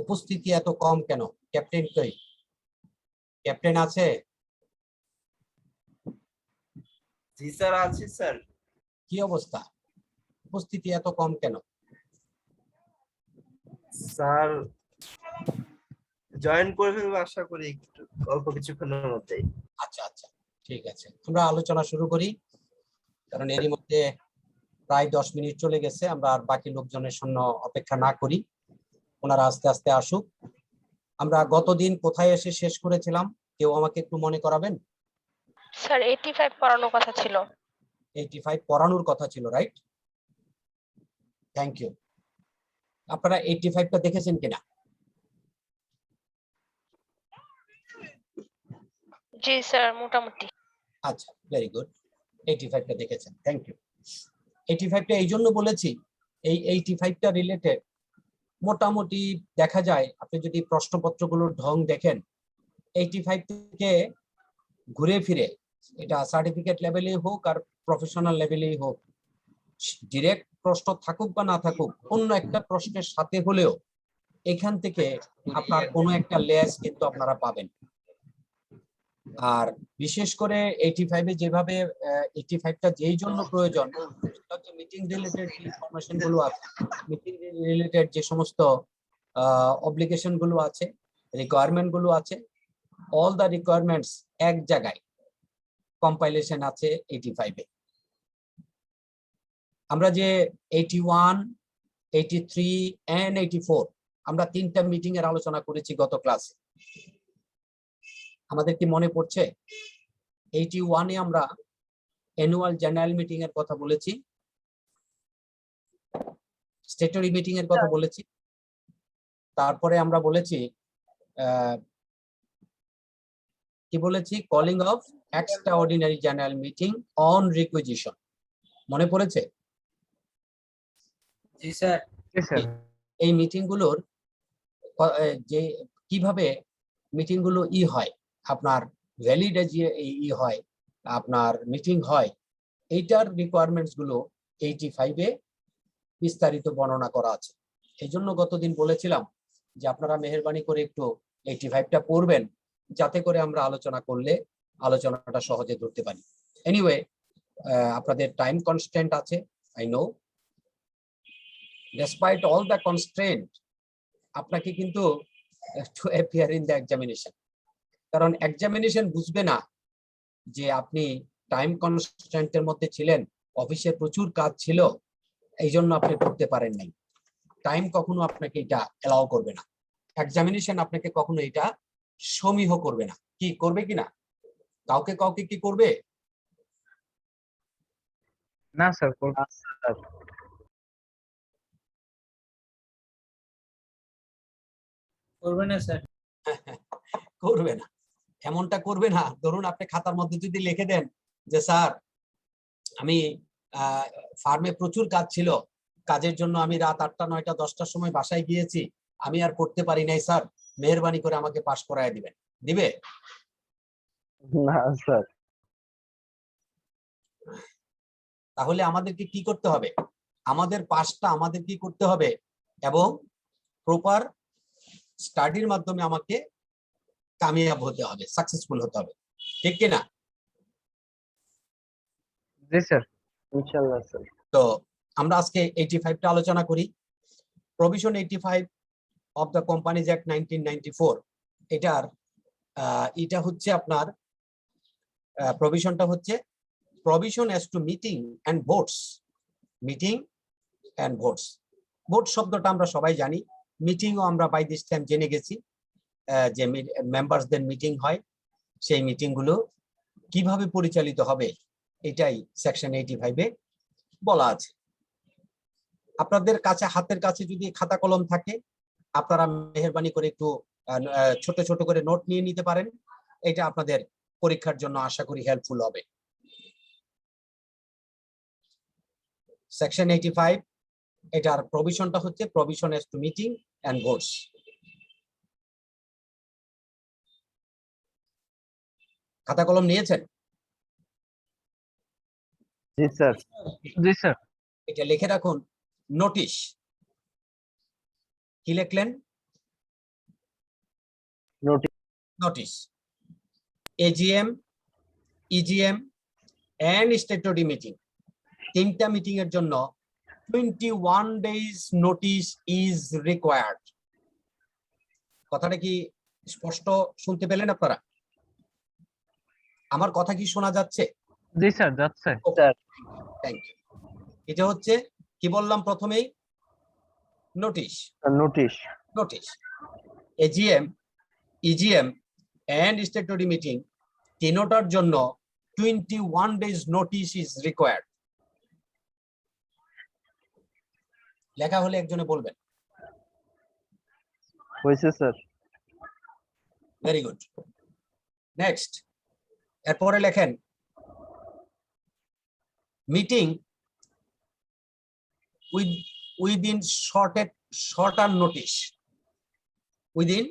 উপস্থিতি এত কম কেন? ক্যাপ্টেন কই? ক্যাপ্টেন আছে? জি স্যার, আছি স্যার। কি অবস্থা? উপস্থিতি এত কম কেন? স্যার জয়েন করে ফেলবো আশা করি একটু অল্প কিছুক্ষণের মধ্যেই। আচ্ছা আচ্ছা, ঠিক আছে, আমরা আলোচনা শুরু করি, কারণ এরই মধ্যে প্রায় 10 মিনিট চলে গেছে। আমরা আর বাকি লোকজনের জন্য অপেক্ষা না করি, ওনারা আস্তে আস্তে আসুক। আমরা গতদিন কোথায় এসে শেষ করেছিলাম, কেউ আমাকে একটু মনে করাবেন? স্যার 85 পড়ানোর কথা ছিল। 85 পড়ানোর কথা ছিল, রাইট? Thank you. আপনারা 85টা দেখেছেন কিনা? জি স্যার, মোটামুটি। আচ্ছা, ভেরি গুড, 85টা দেখেছেন, থ্যাংক ইউ। 85টা এই জন্য বলেছি, এই 85টা রিলেটেড মোটামুটি দেখা যায়, আপনি যদি প্রশ্নপত্রগুলোর ঢং দেখেন, 85 থেকে ঘুরে ফিরে, এটা সার্টিফিকেট লেভেলেই হোক আর প্রফেশনাল লেভেলেই হোক, ডিরেক্ট প্রশ্ন থাকুক বা না থাকুক, অন্য একটা প্রশ্নের সাথে হলেও এখান থেকে আপনার কোনো একটা লেস কিন্তু আপনারা পাবেন। আর বিশেষ করে 85-এ যেভাবে 85টা যেই জন্য প্রয়োজন, মিটিং রিলেটেড যে ইনফরমেশন গুলো আছে, মিটিং রিলেটেড যে সমস্ত অব্লিগেশন গুলো আছে, রিকোয়ারমেন্ট গুলো আছে, অল দা রিকোয়ারমেন্টস এক জায়গায় কম্পাইলেশন আছে 85-এ। আমরা যে 81, 83 এন্ড 84 আমরা 3টা মিটিং এর আলোচনা করেছি গত ক্লাসে। আমাদের কি মনে পড়ছে? 81-এ আমরা অ্যানুয়াল জেনারেল মিটিং এর কথা বলেছি, স্ট্যাটুটরি মিটিং এর কথা বলেছি, তারপরে আমরা বলেছি কি বলেছি, calling of extraordinary general meeting on requisition. মনে পড়েছে? জি স্যার। এই মিটিং গুলোর যে কিভাবে মিটিং গুলো হয়, আপনার ভ্যালিড যে হয়, আপনার মিটিং হয়, এইটার রিকোয়ারমেন্টস গুলো 85-এ বিস্তারিত বর্ণনা করা আছে। এই জন্য গতদিন বলেছিলাম যে আপনারা মেহেরবানি করে একটু 85টা পড়বেন, যাতে করে আমরা আলোচনা করলে আলোচনাটা সহজে ধরতে পারি। এনিওয়ে, আপনাদের টাইম কনস্ট্যান্ট আছে, I know. Despite all the constraint, আপনাকে কিন্তু to appear in the examination, কারণ এক্সামিনেশন বুঝবে না যে আপনি টাইম কনস্ট্যান্টের মধ্যে ছিলেন, অফিসে প্রচুর কাজ ছিল, এই জন্য আপনি পড়তে পারেন নাই। টাইম কখনো আপনাকে এটা এলাও করবে না, এক্সামিনেশন আপনাকে কখনো এটা সমীহ করবে না। কি করবে কিনা? কাউকে কাউকে কি করবে? না স্যার, করবে না স্যার। করবে না, এমনটা করবে না। ধরুন আপনি খাতার মধ্যে যদি লিখে দেন যে স্যার আমি ফার্মে প্রচুর কাজ ছিল, কাজের জন্য আমি রাত 8টা 9টা 10টার সময় বাসায় গিয়েছি, আমি আর পড়তে পারি নাই স্যার, মেহেরবানি করে আমাকে পাস করায় দিবেন, দিবে? না স্যার। তাহলে আমাদেরকে কি করতে হবে? আমাদের পাসটা আমাদের কি করতে হবে, এবং প্রপার স্টাডির মাধ্যমে আমাকে কামিয়াব হতে হবে, সাকসেসফুল হতে হবে, ঠিক কিনা? জি স্যার, ইনশাআল্লাহ স্যার। তো আমরা আজকে 85টা আলোচনা করি। Provision 85 of the companies act 1994, এটার এটা হচ্ছে আপনার প্রভিশনটা হচ্ছে provision as to meeting and votes. Meeting and votes, vote শব্দটা আমরা সবাই জানি, মিটিংও আমরা বাই দিস টাইম জেনে গেছি, যে মেম্বারসদের মিটিং হয়, সেই মিটিং গুলো কিভাবে পরিচালিত হবে এটাই সেকশন 85-এ বলা আছে। আপনাদের কাছে হাতের কাছে যদি খাতা কলম থাকে, আপনারা মেহেরবানি করে একটু ছোট ছোট করে নোট নিয়ে নিতে পারেন, এটা আপনাদের পরীক্ষার জন্য আশা করি হেল্পফুল হবে। সেকশন 85, এটার প্রভিশনটা হচ্ছে provision as to meeting and votes. খাতা কলম নিয়েছেন? জি স্যার। জি স্যার। এটা লিখে রাখুন, নোটিশ। কি লিখলেন? Notice AGM EGM and statutory meeting, তিনটা মিটিং এর জন্য 21 days নোটিশ ইজ রিকোয়ার্ড। কথাটা কি স্পষ্ট শুনতে পেলেন আপনারা? আমার কথা কি শোনা যাচ্ছে? জি স্যার, যাচ্ছে। Thank you. এটা হচ্ছে কি বললাম প্রথমেই, notice notice. Notice AGM EGM and statutory meeting তিনটার জন্য 21 days নোটিশ ইজ রিকোয়ার্ড। লেখা হলে একজনে বলবেন। হয়েছে স্যার। Very good. নেক্সট, এরপরে লেখেন meeting within shorter notice. Within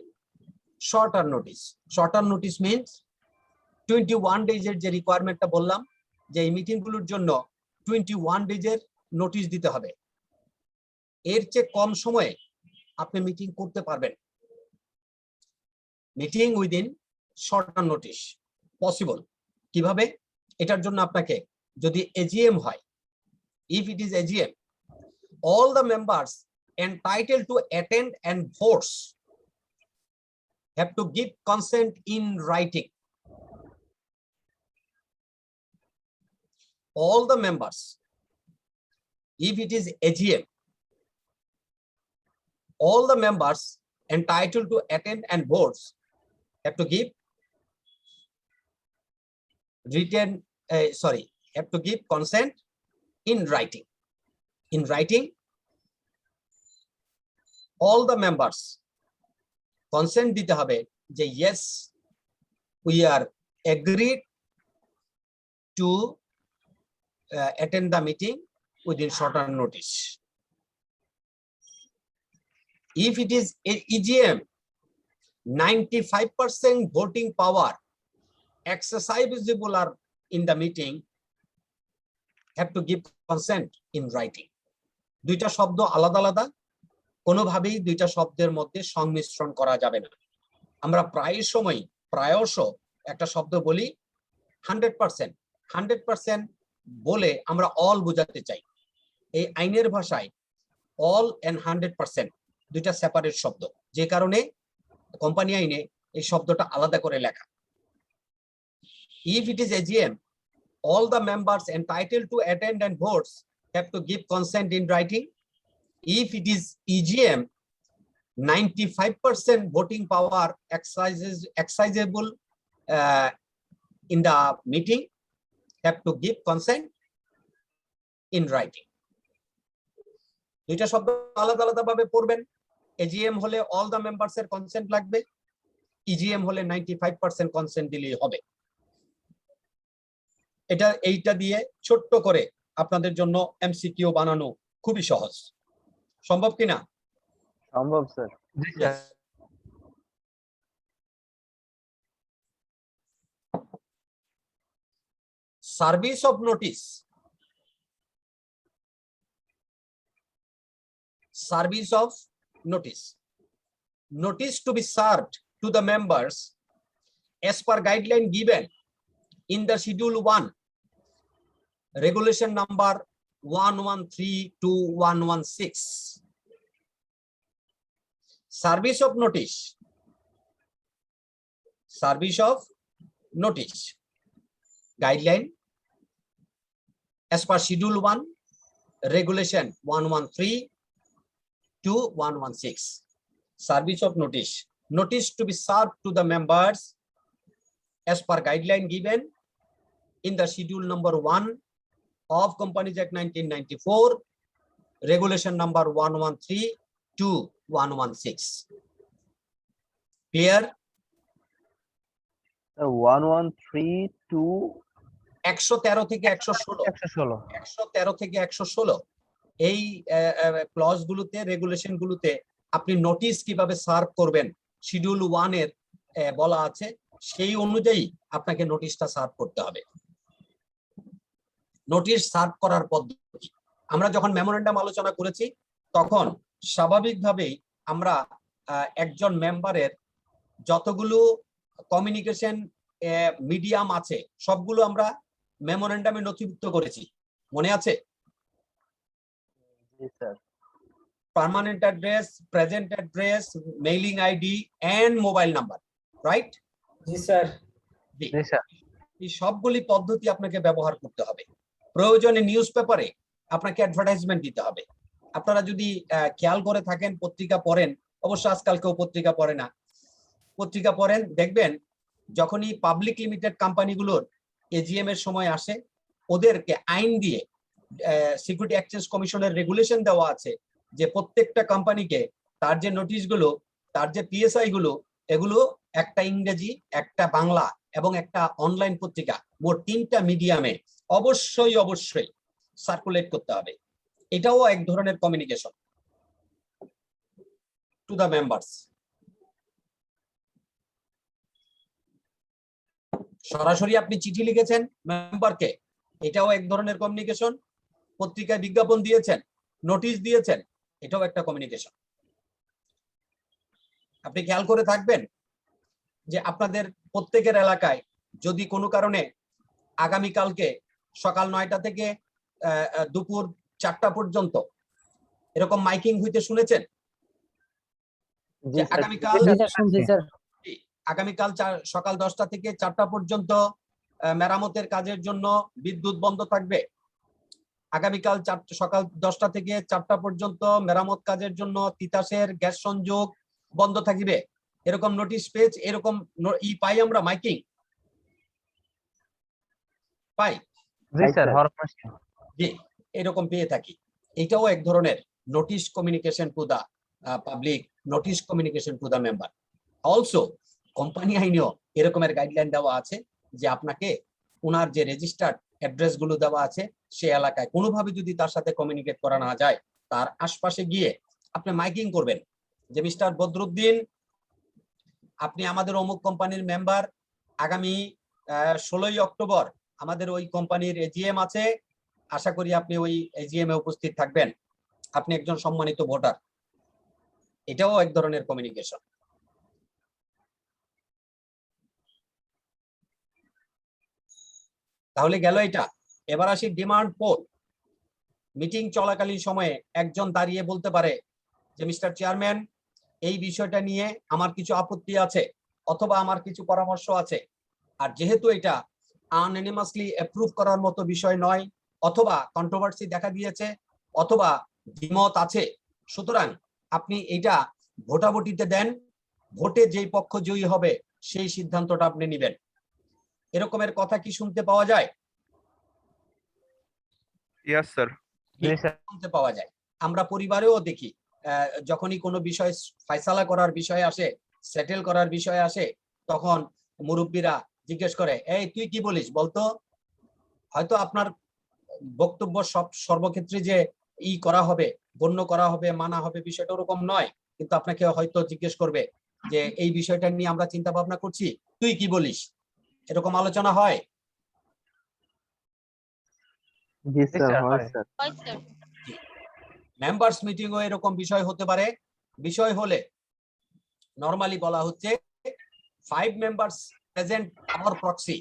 shorter notice. Shorter notice means 21 days এর যে রিকোয়ারমেন্টটা বললাম, যে এই মিটিং গুলোর জন্য 21 days এর নোটিশ দিতে হবে। এর চেয়ে কম সময়ে আপনি মিটিং করতে পারবেন। Meeting within shorter notice possible. কিভাবে? এটার জন্য আপনাকে যদি এজিএম হয়, if it is AGM, all the members entitled to attend and votes have to give consent in writing. All the members, if it is AGM, all the members entitled to attend and votes have to give have to give consent in writing. In writing, all the members consent দিতে হবে যে yes, we are agreed to attend the meeting within shorter notice. If it is EGM, 95% voting power exercisable are in the meeting have to give consent in writing. দুইটা শব্দ আলাদা আলাদা, কোনোভাবেই দুইটা শব্দের মধ্যে সংমিশ্রণ করা যাবে না। আমরা প্রায়শ একটা শব্দ বলি 100%, 100% বলে আমরা অল বোঝাতে চাই। এই আইনের ভাষায় অল এন্ড 100% দুইটা সেপারেট শব্দ, যে কারণে কোম্পানি আইনে এই শব্দটা আলাদা করে লেখা। If it is AGM, all the members entitled to attend and votes have to give consent in writing. If it is EGM, 95% voting power exercisable in the meeting have to give consent in writing. দুইটা শব্দ আলাদা আলাদা ভাবে পড়বেন। AGM হলে all the members এর consent লাগবে, EGM হলে 95% কনসেন্ট দিলেই হবে। এইটা দিয়ে ছোট্ট করে আপনাদের জন্য এমসিকিউ বানানো খুবই সহজ। সম্ভব কিনা? সম্ভব স্যার। জি sir. Service of notice. Service of notice. Notice to be served to the members as per guideline given in the Schedule 1, Regulation number 113 to 116. Service of notice. Service of notice. Guideline as per Schedule 1, Regulation 113 to 116. Service of notice. Notice to be served to the members as per guideline given in the Schedule number 1 of Companies Act 1994, Regulation number 113 to 116. Clear? 113 to 113 থেকে 116। 113 থেকে 116 এই clause গুলোতে, regulation গুলোতে আপনি notice কিভাবে serve করবেন schedule 1 এর বলা আছে, সেই অনুযায়ী আপনাকে নোটিশটা সার্ভ করতে হবে। নোটিশ সার্ভ করার পদ্ধতি আমরা যখন মেমোরেন্ডাম আলোচনা করেছি, তখন স্বাভাবিকভাবেই আমরা একজন মেম্বারের যতগুলো কমিউনিকেশন মিডিয়াম আছে সবগুলো আমরা মেমোরেন্ডামে নথিভুক্ত করেছি, মনে আছে? জি sir. Permanent address, present address, mailing ID and mobile number, right? জি স্যার। জি, জি স্যার। এই সবগুলি পদ্ধতি আপনাকে ব্যবহার করতে হবে। প্রয়োজনে নিউজ পেপারে আপনাকে অ্যাডভার্টাইজমেন্ট দিতে হবে। আপনারা যদি খেয়াল করে থাকেন, পত্রিকা পড়েন, অবশ্য আজকাল কেউ পত্রিকা পড়ে না, পত্রিকা পড়েন, দেখবেন যখনই পাবলিক লিমিটেড কোম্পানিগুলোর এজিএম এর সময় আসে, ওদেরকে আইন দিয়ে সিকিউরিটি এক্সচেঞ্জ কমিশনের রেগুলেশন দেওয়া আছে যে প্রত্যেকটা কোম্পানিকে তার যে নোটিশগুলো, তার যে পিএসআই গুলো, এগুলো একটা ইংরেজি, একটা বাংলা এবং একটা অনলাইন পত্রিকা, মোট 3টা মিডিয়ামে অবশ্যই অবশ্যই সার্কুলেট করতে হবে। এটাও এক ধরনের কমিউনিকেশন টু দ্য মেম্বার্স। সরাসরি আপনি চিঠি লিখেছেন মেম্বারকে, এটাও এক ধরনের কমিউনিকেশন। পত্রিকায় বিজ্ঞাপন দিয়েছেন, নোটিশ দিয়েছেন, এটাও একটা কমিউনিকেশন। আপনি খেয়াল করে থাকবেন যে আপনাদের প্রত্যেকের এলাকায় যদি কোনো কারণে আগামীকালকে সকাল 9টা থেকে দুপুর 4টা পর্যন্ত এরকম মাইকিং হইতে শুনেছেন? জি যে স্যার। আগামীকাল জি স্যার, শুনছি স্যার। আগামীকাল সকাল 10টা থেকে 4টা পর্যন্ত মেরামতের কাজের জন্য বিদ্যুৎ বন্ধ থাকবে। আগামীকাল সকাল 10টা থেকে 4টা পর্যন্ত মেরামত কাজের জন্য তিতাসের গ্যাস সংযোগ বন্ধ থাকিবে। এরকম নোটিশ পেজ, এরকম পাই আমরা মাইকিং পাই। জি স্যার। জি, এরকম পেয়ে থাকি। এটাও এক ধরনের notice communication to the public, notice communication to the member. Also company আইনেও এরকমের গাইডলাইন দেওয়া আছে যে আপনাকে ওনার যে রেজিস্টার্ড অ্যাড্রেস গুলো দেওয়া আছে সে এলাকায় কোনোভাবে যদি তার সাথে কমিউনিকেট করা না যায়, তার আশপাশে গিয়ে আপনি মাইকিং করবেন যে মিস্টার বদরুদ্দিন, আপনি আমাদের অমুক কোম্পানির মেম্বার, আগামী 16ই অক্টোবর আমাদের ওই কোম্পানির এজিএম আছে, আশা করি আপনি ওই এজিএম এ উপস্থিত থাকবেন, আপনি একজন সম্মানিত ভোটার। এটাও এক ধরনের কমিউনিকেশন। তাহলে গেল এটা। এবার আসি ডিমান্ড পোল। মিটিং চলাকালীন সময়ে একজন দাঁড়িয়ে বলতে পারে যে মিস্টার চেয়ারম্যান, এই বিষয়টা নিয়ে আমার কিছু আপত্তি আছে অথবা আমার কিছু পরামর্শ আছে, আর যেহেতু এটা আনএনিমাসলি অ্যাপ্রুভ করার মতো বিষয় নয়, অথবা কন্ট্রোভার্সি দেখা দিয়েছে, অথবা দ্বিমত আছে, সুতরাং আপনি এটা ভোটাভুটিতে দেন, ভোটে যেই পক্ষ জয়ী হবে সেই সিদ্ধান্তটা আপনি নেবেন। এরকমের কথা কি শুনতে পাওয়া যায়? Yes, sir. শুনতে পাওয়া যায়। আমরা পরিবারেও দেখি, যখনই কোনো বিষয় ফয়সালা করার বিষয় আসে, সেটেল করার বিষয় আসে, তখন মুরব্বীরা জিজ্ঞেস করে, এই তুই কি বলিস বলতো। হয়তো আপনার বক্তব্য সর্বক্ষেত্রে যে করা হবে, গণ্য করা হবে, মানা হবে, বিষয়টা ওরকম নয়, কিন্তু আপনাকে হয়তো জিজ্ঞেস করবে যে এই বিষয়টা নিয়ে আমরা চিন্তা ভাবনা করছি, তুই কি বলিস। এরকম আলোচনা হয়। জি স্যার, হয় স্যার। মেম্বার্স মিটিং ও এরকম বিষয় হতে পারে। বিষয় হলে নরমালি বলা হচ্ছে 5 members present or proxy,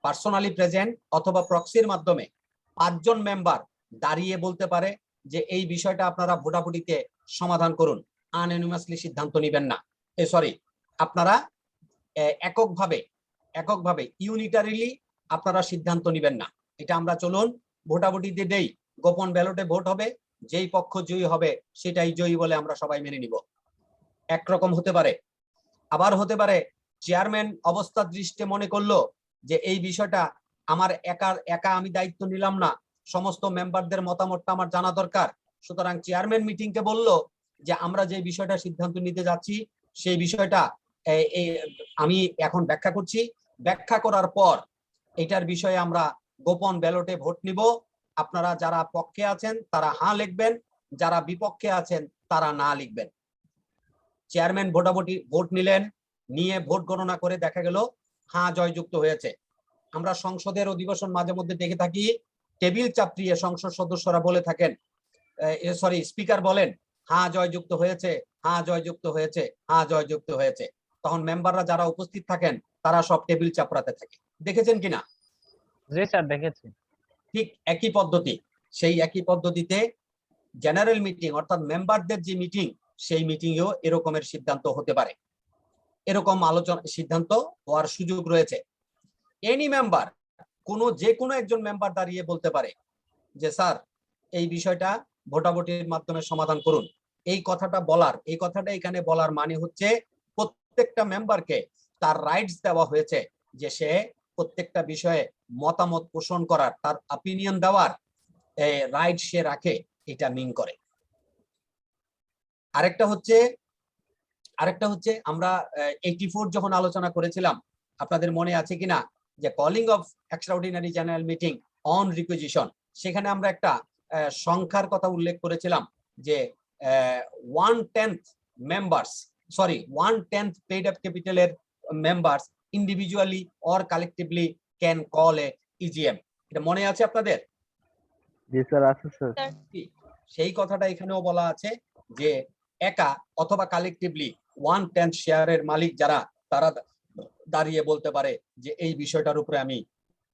personally present অথবা প্রক্সির মাধ্যমে 5 জন মেম্বার দাঁড়িয়ে বলতে পারে যে এই বিষয়টা আপনারা ভোটাভুটিতে সমাধান করুন, আনএনিমাসলি সিদ্ধান্ত নেবেন না। সরি, আপনারা এককভাবে ইউনিটারিলি আপনারা সিদ্ধান্ত নেবেন না। এটা আমরা চলুন ভোটাভুটিতে দেই, গোপন ব্যালটে ভোট হবে, যেই পক্ষ জয়ী হবে সেটাই জয়ী বলে আমরা সবাই মেনে নিব। একরকম হতে পারে। আবার হতে পারে চেয়ারম্যান অবস্থার দৃষ্টিতে মনে করলো যে এই বিষয়টা আমার একা আমি দায়িত্ব নিলাম না, সমস্ত মেম্বারদের মতামতটা আমার জানা দরকার, সুতরাং চেয়ারম্যান মিটিংকে বলল যে আমরা যে বিষয়টা সিদ্ধান্ত নিতে যাচ্ছি সেই বিষয়টা আমি এখন ব্যাখ্যা করছি, ব্যাখ্যা করার পর এটার বিষয়ে আমরা গোপন ব্যালটে ভোট নিব, আপনারা যারা পক্ষে আছেন তারা হ্যাঁ লিখবেন, যারা বিপক্ষে আছেন তারা না লিখবেন। চেয়ারম্যান ভোট নিলেন, নিয়ে ভোট গণনা করে দেখা গেল হ্যাঁ জয়যুক্ত হয়েছে। আমরা সংসদের অধিবেশন মাঝে মধ্যে দেখে থাকি, টেবিল চাপড়িয়ে সংসদ সদস্যরা বলে থাকেন, স্পিকার বলেন হ্যাঁ জয়যুক্ত হয়েছে, হ্যাঁ জয়যুক্ত হয়েছে, হ্যাঁ জয়যুক্ত হয়েছে। তখন মেম্বাররা যারা উপস্থিত থাকেন তারা সব টেবিল চাপড়াতে থাকে। দেখেছেন কিনা? জি স্যার দেখেছি। ঠিক একই পদ্ধতি, সেই একই পদ্ধতিতে জেনারেল মিটিং অর্থাৎ মেম্বারদের যে মিটিং, সেই মিটিংয়েও এরকমের সিদ্ধান্ত হতে পারে, এরকম আলোচনা সিদ্ধান্ত হওয়ার সুযোগ রয়েছে। এনি মেম্বার, যে কোনো একজন মেম্বার দাঁড়িয়ে বলতে পারে যে স্যার এই বিষয়টা ভোটাভুটির মাধ্যমে সমাধান করুন। এই কথাটা এখানে বলার মানে হচ্ছে প্রত্যেকটা মেম্বারকে তার রাইটস দেওয়া হয়েছে যে সে প্রত্যেকটা বিষয়ে মতামত পোষণ করার, তার অপিনিয়ন দেওয়ার রাইট সে রাখে, এটা মিন করে। আরেকটা হচ্ছে আমরা 84 যখন আলোচনা করেছিলাম, আপনাদের মনে আছে কিনা যে calling of extraordinary general meeting on requisition, সেখানে আমরা একটা সংখ্যার কথা উল্লেখ করেছিলাম যে 1/10 পেইড আপ ক্যাপিটালের members individually or collectively can call a EGM. এটা মনে আছে আপনাদের? জি স্যার আছে স্যার। সেই কথাটা এখানেও বলা আছে যে একা অথবা কালেকটিভলি 1/10 শেয়ারের মালিক যারা, তারা দাঁড়িয়ে বলতে পারে যে এই বিষয়টার উপরে আমি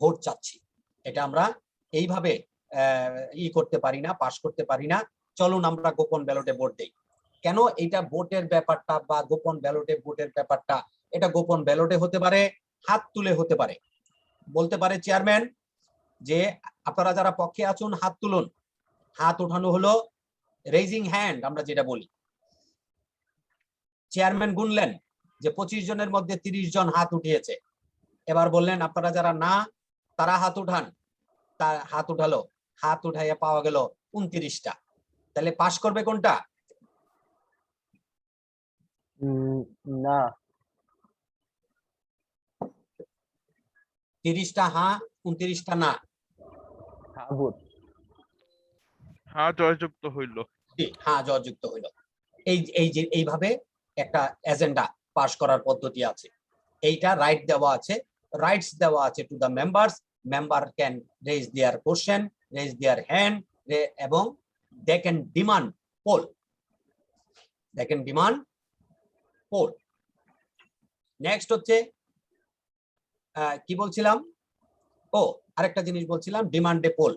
ভোট চাচ্ছি। এটা আমরা এইভাবে করতে পারি না, পাস করতে পারি না। চলুন আমরা গোপন ব্যালটে ভোট দেই। কেন এটা ভোটের ব্যাপারটা বা গোপন ব্যালটে ভোটের ব্যাপারটা, এটা গোপন ব্যালটে হতে পারে, হাত তুলে হতে পারে। বলতে পারে চেয়ারম্যান যে আপনারা যারা পক্ষে আছেন হাত তুলুন। হাত উঠানো হলো রেজিং হ্যান্ড, আমরা যেটা বলি। চেয়ারম্যান গুনলেন যে 25 জনের মধ্যে 30 জন হাত উঠিয়েছে। এবার বললেন আপনারা যারা না, তারা হাত উঠান। তার হাত উঠালো, হাত উঠাইয়া পাওয়া গেল 29টা। তাহলে পাস করবে কোনটা? না 30টা হ্যাঁ, 29টা না। হ্যাঁ ভোট। হ্যাঁ জয়যুক্ত হইল। হ্যাঁ জয়যুক্ত হইল। এইভাবে একটা এজেন্ডা পাস করার পদ্ধতি আছে। এইটা রাইট দেওয়া আছে, রাইটস দেওয়া আছে to the members. Member can raise their question, raise their hand, এবং they can demand poll. Next হচ্ছে কি বলছিলাম? আরেকটা জিনিস বলছিলাম, demand a poll.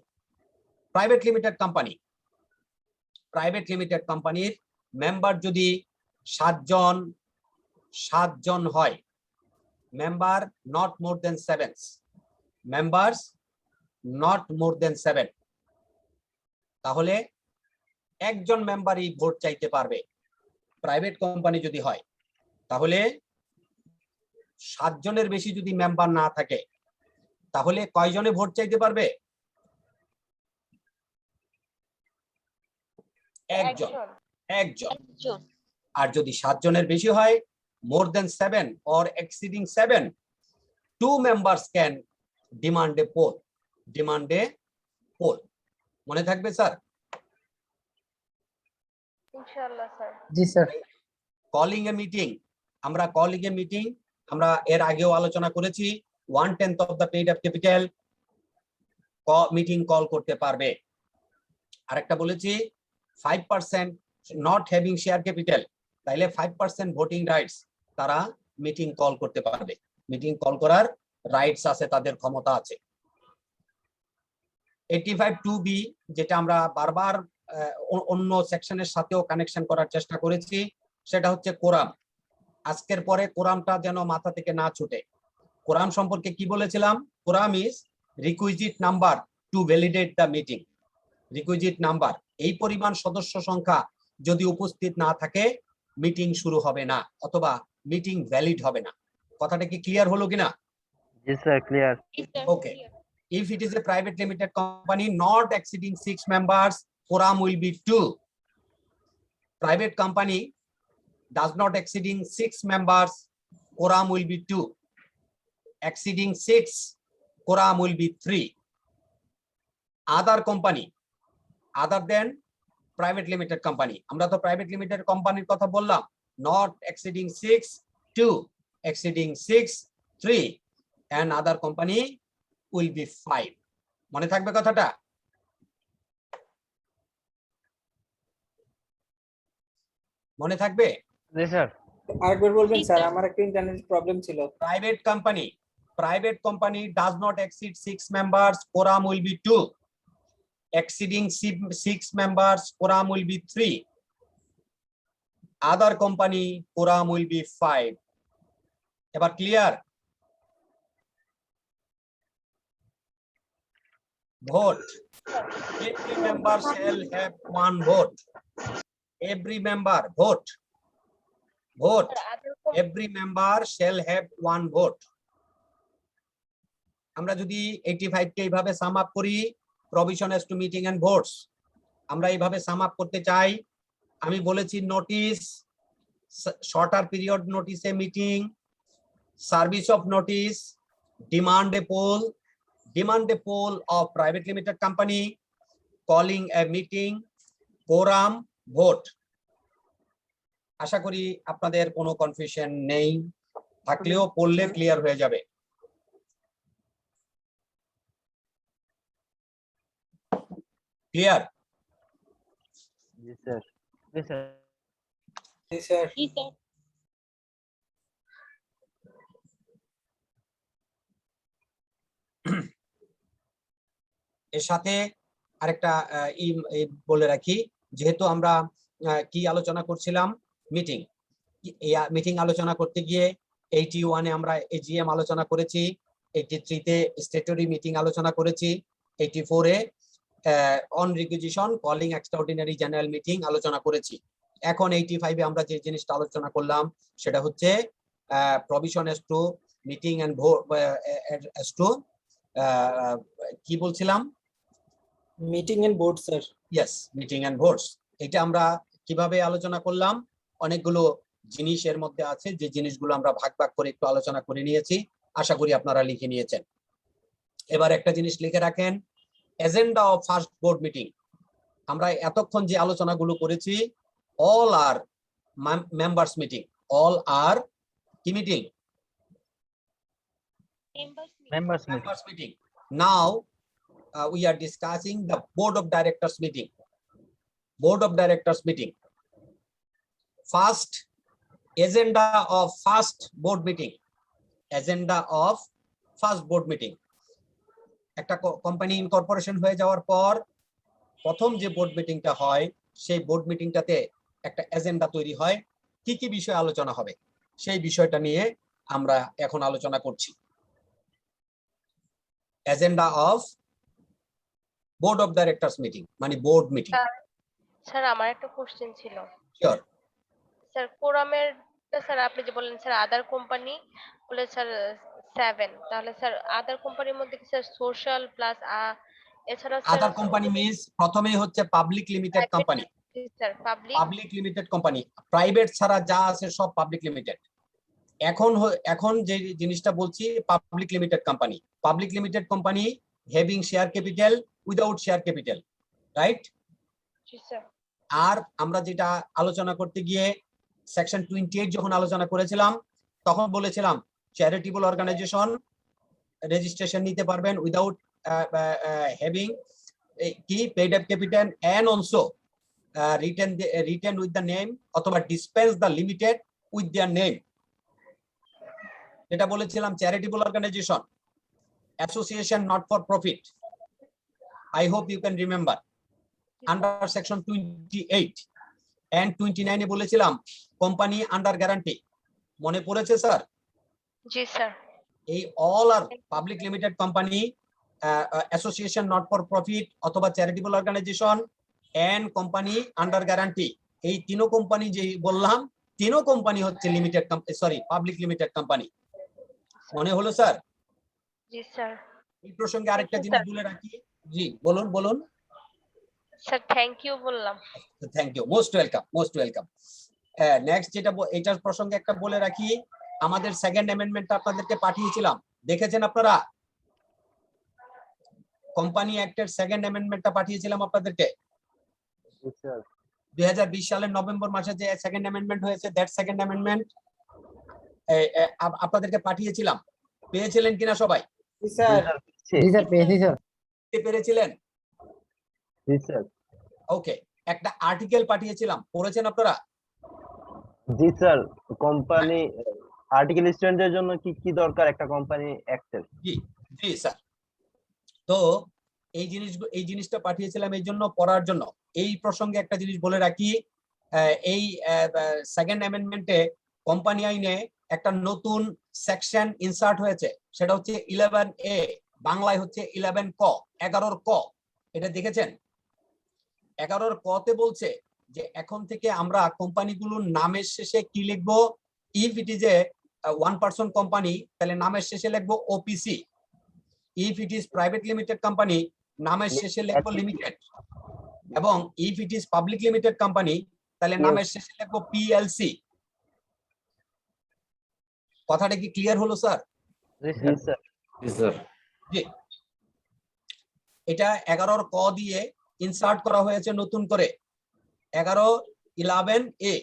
Private limited কোম্পানির মেম্বার যদি 7 জন হয়, মেম্বার নট মোর দেন 7, তাহলে একজন মেম্বারই ভোট চাইতে পারবে। প্রাইভেট কোম্পানি যদি হয়, তাহলে 7 জনের বেশি যদি মেম্বার না থাকে, তাহলে কয়জনে ভোট চাইতে পারবে? একজন। আর যদি 7 জনের বেশি হয়, more than 7 or exceeding 7, 2 members can demand a poll. মনে থাকবে স্যার? ইনশাআল্লাহ স্যার। জি স্যার। কলিং এ মিটিং আমরা এর আগেও আলোচনা করেছি। 1/10 of the paid up capital meeting call করতে পারবে। আরেকটা বলেছি 5% not having share capital, তাইলে 5% ভোটিং রাইটস, তারা মিটিং কল করতে পারবে। মিটিং কল করার রাইটস আছে, তাদের ক্ষমতা আছে। 85(2)B যেটা আমরা বারবার অন্য সেকশনের সাথেও কানেকশন করার চেষ্টা করেছি, সেটা হচ্ছে কোরাম। আজকের পরে কোরামটা যেন মাথা থেকে না ছুটে। কোরাম সম্পর্কে কি বলেছিলাম? Quorum is requisite number two validate the meeting. Requisite number, এই পরিমাণ সদস্য সংখ্যা যদি উপস্থিত না থাকে, মিটিং শুরু হবে না অথবা মিটিং ভ্যালিড হবে না। কথাটা কি ক্লিয়ার হলো কিনা? জি sir clear. Okay. If it is a private limited company not exceeding 6 members, quorum will be 2. Private company does not exceeding 6 members, quorum will be 2. Exceeding 6, quorum will be 3. Other company, other than private limited company, আমরা তো private limited কোম্পানির কথা বললাম, not exceeding 6, 2, exceeding 6, 3, and other company will be 5. মনে থাকবে কথাটা? মনে থাকবে? জি স্যার। আরেকবার বলবেন স্যার, আমার একটা ইন্টারনেট প্রবলেম ছিল। Private company does not exceed 6 members, quorum will be 2. Exceeding 6 members, quorum will be 3. Other company, quorum will be 5. এবার clear? Vote. Every member shall have one vote. Every member vote. Vote. Every member shall have one vote. আমরা যদি 85 কে এইভাবে sum up করি, provision as to meeting and votes, আমরা এইভাবে sum up করতে চাই। আমি বলেছি নোটিশ, শর্টার পিরিয়ড নোটিসে meeting, service of notice, demand a poll of private limited company, calling a meeting, quorum, vote. আশা করি আপনাদের কোনো কনফিউশন নেই, থাকলেও পড়লে ক্লিয়ার হয়ে যাবে। ক্লিয়ার? জি স্যার। জি স্যার। জি স্যার। এর সাথে আরেকটা বলে রাখি, যেহেতু আমরা কি আলোচনা করছিলাম, মিটিং আলোচনা করতে গিয়ে 81 এ আমরা এজিএম আলোচনা করেছি, 83 তে স্ট্যাটুটরি মিটিং আলোচনা করেছি, 84 এ on requisition calling extraordinary general meeting আলোচনা করেছি। এখন 85 এ আমরা যে জিনিসটা আলোচনা করলাম সেটা হচ্ছে provision as to meeting and vote, as to কি বলছিলাম, meeting and board sir. Yes, meeting and votes. এটা আমরা কিভাবে আলোচনা করলাম, অনেকগুলো জিনিস এর মধ্যে আছে, যে জিনিসগুলো আমরা ভাগ ভাগ করে একটু আলোচনা করে নিয়েছি, আশা করি আপনারা লিখে নিয়েছেন। এবার একটা জিনিস লিখে রাখেন, agenda of first board meeting. আমরা এতক্ষণ যে আলোচনাগুলো করেছি, অল আর মেম্বার্স মিটিং, অল আর কি meeting, members meeting. members meeting. Now we are discussing the board of directors meeting. Board of directors meeting. First, agenda of first board meeting. Agenda of first board meeting. একটা company incorporation হয়ে যাওয়ার পর প্রথম যে board মিটিংটা হয়, সেই board মিটিংটাতে একটা এজেন্ডা তৈরি হয়, কি কি বিষয় আলোচনা হবে সেই বিষয়টা নিয়ে আমরা এখন আলোচনা করছি। Agenda of board of directors meeting মানে বোর্ড মিটিং। স্যার আমার একটা কোশ্চেন ছিল। শিওর। স্যার কোরামের স্যার আপনি যে বললেন স্যার আদার কোম্পানি বলে স্যার 7, তাহলে স্যার আদার কোম্পানির মধ্যে কি স্যার সোশ্যাল প্লাস এছাড়া স্যার আদার কোম্পানি মিন্স প্রথমেই হচ্ছে public limited company. Sir public limited company, private ছাড়া যা আছে সব পাবলিক লিমিটেড। এখন যে জিনিসটা বলছি public limited company, public limited company having share capital without share capital, right? জি স্যার। আর আমরা যেটা আলোচনা করতে গিয়ে সেকশন 28 যখন আলোচনা করেছিলাম, তখন বলেছিলাম চ্যারিটেবল অর্গানাইজেশন রেজিস্ট্রেশন নিতে পারবেন উইদাউট হ্যাভিং কি paid up capital and also written with the name অথবা dispense the limited with their name. যেটা বলেছিলাম charitable organisation, association not for profit. I hope you can remember. Under section 28 and 29 এ বলেছিলাম company under guarantee, মনে পড়েছে sir? জি sir. এই all আর public limited company, association not for profit অথবা charitable organisation and company under guarantee, এই তিনো কোম্পানি যে বললাম, তিনো কোম্পানি হচ্ছে লিমিটেড পাবলিক লিমিটেড কোম্পানি। মনে হলো স্যার? জি স্যার। এই প্রসঙ্গে আরেকটা জিনিস বলে রাখি। জি বলুন। স্যার থ্যাংক ইউ বললাম। Thank you, most welcome. Next যেটা এটার প্রসঙ্গে একটা বলে রাখি, আমাদের সেকেন্ড অ্যামেন্ডমেন্টটা আপনাদেরকে পাঠিয়েছিলাম, দেখেছেন আপনারা? কোম্পানি অ্যাক্টের সেকেন্ড অ্যামেন্ডমেন্টটা পাঠিয়েছিলাম আপনাদেরকে 2020 সালের নভেম্বর মাসে যে সেকেন্ড অ্যামেন্ডমেন্ট হয়েছে, দ্যাট সেকেন্ড অ্যামেন্ডমেন্ট আপনাদেরকে পাঠিয়েছিলাম। পেয়েছিলেন কিনা সবাই? জি স্যার। জি স্যার, পেয়েছি স্যার। পেরেছিলেন? জি স্যার। ওকে, একটা আর্টিকেল পাঠিয়েছিলাম, পড়েছেন আপনারা? জি স্যার, কোম্পানি আর্টিকেল স্টুডেন্টের জন্য কি কি দরকার একটা কোম্পানি অ্যাক্টের? জি জি স্যার। তো এই জিনিসটা পাঠিয়েছিলাম এই জন্য পড়ার জন্য। এই প্রসঙ্গে একটা জিনিস বলে রাখি, এই সেকেন্ড অ্যামেন্ডমেন্টে কোম্পানি আইনে একটা নতুন সেকশন ইনসার্ট হয়েছে, সেটা হচ্ছে 11A, বাংলায় হচ্ছে 11 ক, 11 ক। এটা দেখেছেন? 11 কতে বলছে যে এখন থেকে আমরা কোম্পানিগুলোর নামের শেষে কি লিখবো? If it is a 1 person company, তাহলে নামের শেষে লিখবো OPC. If it is private limited company, নামের শেষে লিখবো লিমিটেড। এবং if it is public limited company, তাহলে নামের শেষে লিখবো পিএলসি। কথাটা কি ক্লিয়ার হলো স্যার? জি স্যার। জি। এটা 11 ক দিয়ে ইনসার্ট করা হয়েছে নতুন করে। 11A,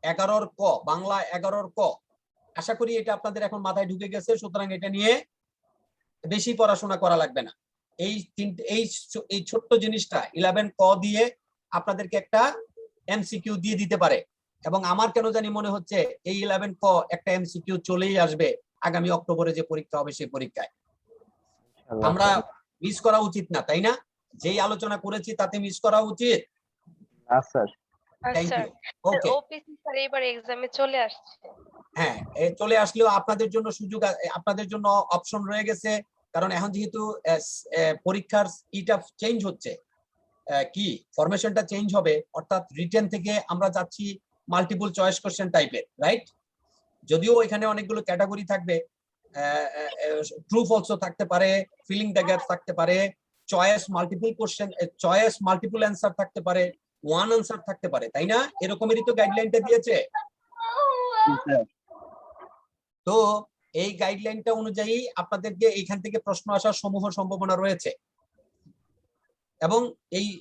11 ক, বাংলা 11 ক। আশা করি এটা আপনাদের এখন মাথায় ঢুকে গেছে, সুতরাং এটা নিয়ে বেশি পড়াশোনা করা লাগবে না। এই ছোট্ট জিনিসটা 11 ক দিয়ে আপনাদেরকে একটা এমসিকিউ দিয়ে দিতে পারে। এবং আমার কেন জানি মনে হচ্ছে এই 11 ক একটা এমসিকিউ চলেই আসবে আগামী অক্টোবরে যে পরীক্ষা হবে সেই পরীক্ষায়। আমরা মিস করা উচিত না, তাই না? যেই আলোচনা করেছি তাতে মিস করা উচিত না sir. Thank sir you. Okay, OPC sir এবার এক্সামে চলে আসছে। হ্যাঁ, চলে আসলেও আপনাদের জন্য সুযোগ, আপনাদের জন্য অপশন রয়ে গেছে। কারণ এখন যেহেতু পরীক্ষার ইটা চেঞ্জ হচ্ছে, কি ফরমেশনটা চেঞ্জ হবে, অর্থাৎ রিটেন থেকে আমরা যাচ্ছি মাল্টিপল চয়েস কোশ্চেন টাইপের, রাইট? যদিও এখানে অনেকগুলো ক্যাটাগরি থাকবে, ট্রু ফলসও থাকতে পারে, ফিলিং দ্য গ্যাপস থাকতে পারে, choice multiple question, choice multiple answer থাকতে পারে, ওয়ান অ্যান্সার থাকতে পারে, তাই না? এরকমেরই তো গাইডলাইনটা দিয়েছে। তো এই গাইডলাইনটা অনুযায়ী আপনাদেরকে এইখান থেকে প্রশ্ন আসার সমূহ সম্ভাবনা রয়েছে। এবং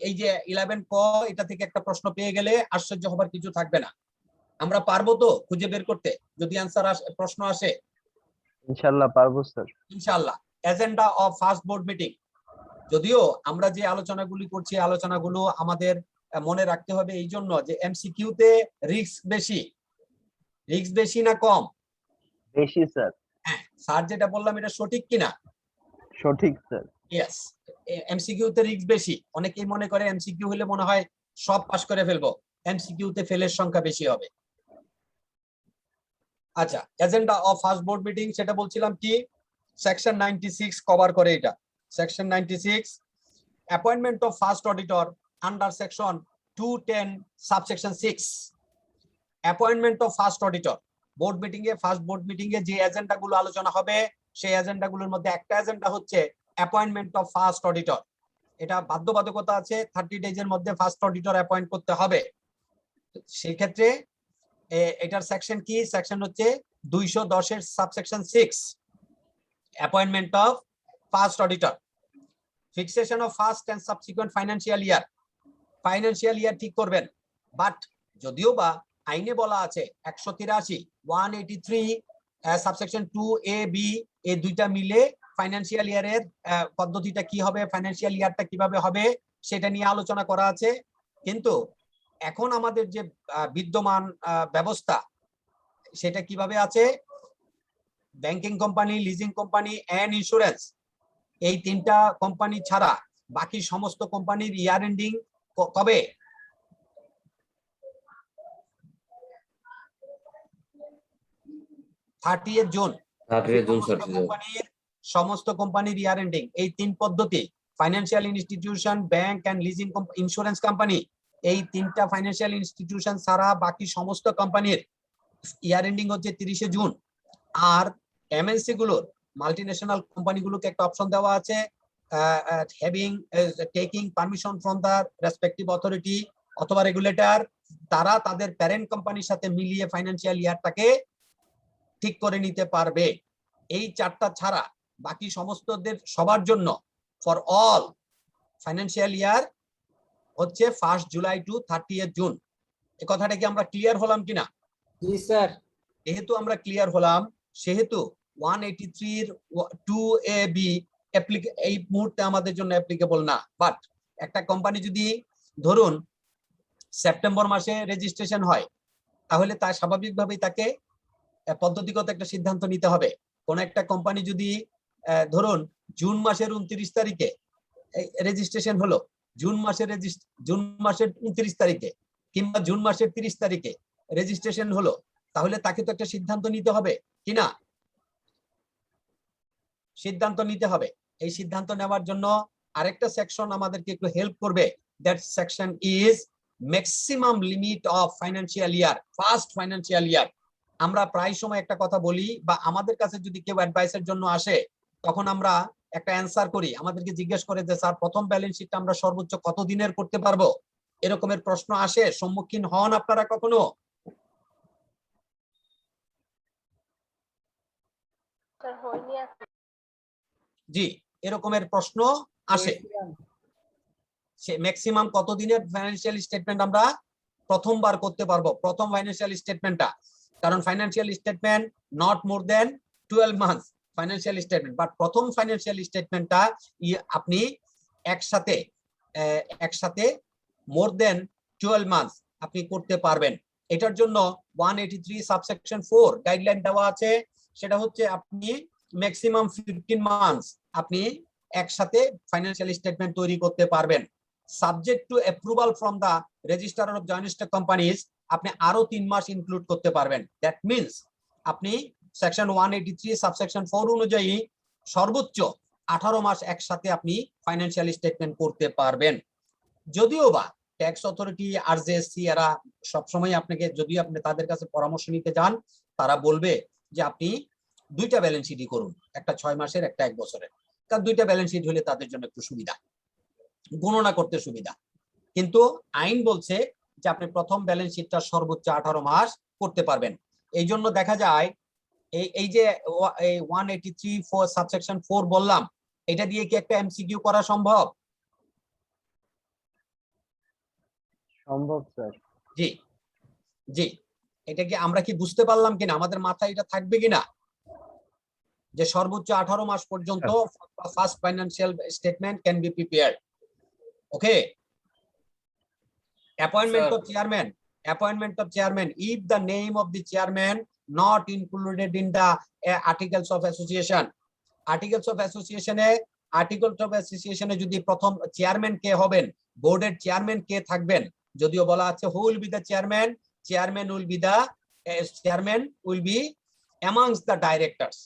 এই যে 11 ক, এটা থেকে একটা প্রশ্ন পেয়ে গেলে আশ্চর্য হবার কিছু থাকবে না। আমরা পারবো তো খুঁজে বের করতে যদি অ্যান্সার প্রশ্ন আসে? ইনশাআল্লাহ পারবো স্যার। ইনশাআল্লাহ। Agenda of first board meeting, যদিও আমরা যে আলোচনাগুলি করছি আলোচনাগুলো আমাদের মনে রাখতে হবে এই জন্য যে এমসিকিউ তে রিস্ক বেশি না কম? বেশি স্যার। হ্যাঁ, স্যার যেটা বললাম এটা সঠিক কিনা? সঠিক স্যার। ইয়েস, এমসিকিউ তে রিস্ক বেশি। অনেকেই মনে করে এমসিকিউ হলে মনে হয় সব পাস করে ফেলবো, এমসিকিউ তে ফেলের সংখ্যা বেশি হবে। আচ্ছা, agenda of first board meeting, সেটা বলছিলাম কি সেকশন 96 কভার করে এটা। Section 96, appointment of first auditor under section 210 subsection 6। Appointment of first auditor, board meeting এ, ফার্স্ট বোর্ড মিটিং এ যে এজেন্ডা গুলো আলোচনা হবে সেই এজেন্ডা গুলোর মধ্যে একটা এজেন্ডা হচ্ছে অ্যাপয়েন্টমেন্ট অফ ফার্স্ট অডিটর। এটা বাধ্যবাধকতা আছে, 30 ডেজ এর মধ্যে ফার্স্ট অডিটর অ্যাপয়েন্ট করতে হবে। সেই ক্ষেত্রে এটার সেকশন কি? সেকশন হচ্ছে 210 এর subsection 6, appointment of first auditor. Fixation of first and subsequent financial year ঠিক করবেন। বাট যদিও বা আইনে বলা আছে 183 183 সাবসেকশন 2A-B, এই দুইটা মিলে ফাইন্যান্সিয়াল ইয়ারের পদ্ধতিটা কি হবে, ফাইন্যান্সিয়াল ইয়ারটা কিভাবে হবে সেটা নিয়ে আলোচনা করা আছে। কিন্তু এখন আমাদের যে বিদ্যমান ব্যবস্থা সেটা কিভাবে আছে? Banking company, leasing company and insurance, এই তিনটা কোম্পানি ছাড়া বাকি সমস্ত কোম্পানির ইয়ার এন্ডিং কবে? জুন। সমস্ত কোম্পানির ইয়ার এন্ডিং এই তিন পদ্ধতি, financial institution, bank and leasing, insurance company, এই তিনটা ফাইন্যান্সিয়াল ইনস্টিটিউশন ছাড়া বাকি সমস্ত কোম্পানির ইয়ার এন্ডিং হচ্ছে 30 জুন। আর এমএনসি গুলোর, মাল্টিন্যাশনাল কোম্পানিগুলোকে একটা অপশন দেওয়া আছে, taking permission from the respective authority অথবা রেগুলেটর, তারা তাদের প্যারেন্ট কোম্পানির সাথে মিলিয়ে ফাইন্যান্সিয়াল ইয়ারটাকে ঠিক করে নিতে পারবে। এই চারটা ছাড়া বাকি সমস্তদের সবার জন্য ফর অল ফাইন্যান্সিয়াল ইয়ার হচ্ছে 1 জুলাই টু 30 জুন। এই কথাটা কি আমরা ক্লিয়ার হলাম কিনা? জি স্যার। যেহেতু আমরা ক্লিয়ার হলাম সেহেতু 183 এর 2A-B এই মুহূর্তে আমাদের জন্য অ্যাপ্লিকেবল না। বাট একটা কোম্পানি যদি ধরুন সেপ্টেম্বর মাসে রেজিস্ট্রেশন হয়, তাহলে তার স্বাভাবিকভাবেই তাকে পদ্ধতিগত একটা সিদ্ধান্ত নিতে হবে। কোন একটা কোম্পানি যদি ধরুন জুন মাসের 29 তারিখে রেজিস্ট্রেশন হলো, জুন মাসের 29 তারিখে কিংবা জুন মাসের 30 তারিখে রেজিস্ট্রেশন হলো, তাহলে তাকে তো একটা সিদ্ধান্ত নিতে হবে কিনা? সিদ্ধান্ত নিতে হবে। এই সিদ্ধান্ত নেওয়ার জন্য আরেকটা সেকশন আমাদেরকে একটু হেল্প করবে। That section is maximum limit of financial year, first financial year. আমরা প্রায় সময় একটা কথা বলি, বা আমাদের কাছে যদি কেউ অ্যাডভাইসের জন্য আসে তখন আমরা একটা অ্যান্সার করি, আমাদেরকে জিজ্ঞেস করে যে স্যার প্রথম ব্যালেন্স শিটটা আমরা সর্বোচ্চ কত দিনের করতে পারবো? এরকমের প্রশ্ন আসে, সম্মুখীন হন আপনারা কখনো? স্যার হয়নি এখন। জি, এরকমের প্রশ্ন আসে। সে ম্যাক্সিমাম কত দিনের ফাইন্যান্সিয়াল স্টেটমেন্ট আমরা প্রথমবার করতে পারবো, প্রথম ফাইন্যান্সিয়াল স্টেটমেন্টটা? কারণ financial statement not more than 12 months financial statement, but প্রথম ফাইন্যান্সিয়াল স্টেটমেন্টটা আপনি একসাথে মোর দেন 12 মান্থস আপনি করতে পারবেন। এটার জন্য 183 সাবসেকশন 4 গাইডলাইন দেওয়া আছে। সেটা হচ্ছে আপনি ম্যাক্সিমাম 15 মান্থস আপনি একসাথে ফাইন্যান্সিয়াল স্টেটমেন্ট তৈরি করতে পারবেন। Subject to approval from the registrar of joint stock companies আপনি আরো 3 মাস ইনক্লুড করতে পারবেন। দ্যাট মিন্স আপনি সেকশন 183 সাবসেকশন 4 অনুযায়ী সর্বোচ্চ 18 মাস একসাথে আপনি ফাইন্যান্সিয়াল স্টেটমেন্ট করতে পারবেন। যদিও বা ট্যাক্স অথরিটি আরজেএসসি এরা সবসময় আপনাকে, যদি আপনি তাদের কাছে পরামর্শ নিতে যান, তারা বলবে যে আপনি দুইটা ব্যালেন্স শিটই করুন, একটা 6 মাসের, একটা 1 বছরের। কারণ দুইটা ব্যালেন্স শিট হলে তাদের জন্য একটু সুবিধা, গণনা করতে সুবিধা। কিন্তু আইন বলছে যে আপনি প্রথম ব্যালেন্স শিটটা সর্বোচ্চ 18 মাস করতে পারবেন। এই জন্য দেখা যায় এই যে 183 সাবসেকশন 4 বললাম, এটা দিয়ে কি একটা এমসিকিউ করা সম্ভব? সম্ভব স্যার। জি জি, এটা কি আমরা কি বুঝতে পারলাম কিনা, আমাদের মাথায় এটা থাকবে কিনা যে সর্বোচ্চ 18 মাস পর্যন্ত first financial statement can be prepared? Okay. Appointment of chairman. If the name of the chairman not included in the articles of association, articles of association এ যদি প্রথম চেয়ারম্যান কে হবেন, বোর্ডের চেয়ারম্যান কে থাকবেন, যদিও বলা আছে who will be the chairman, chairman will be amongst the directors,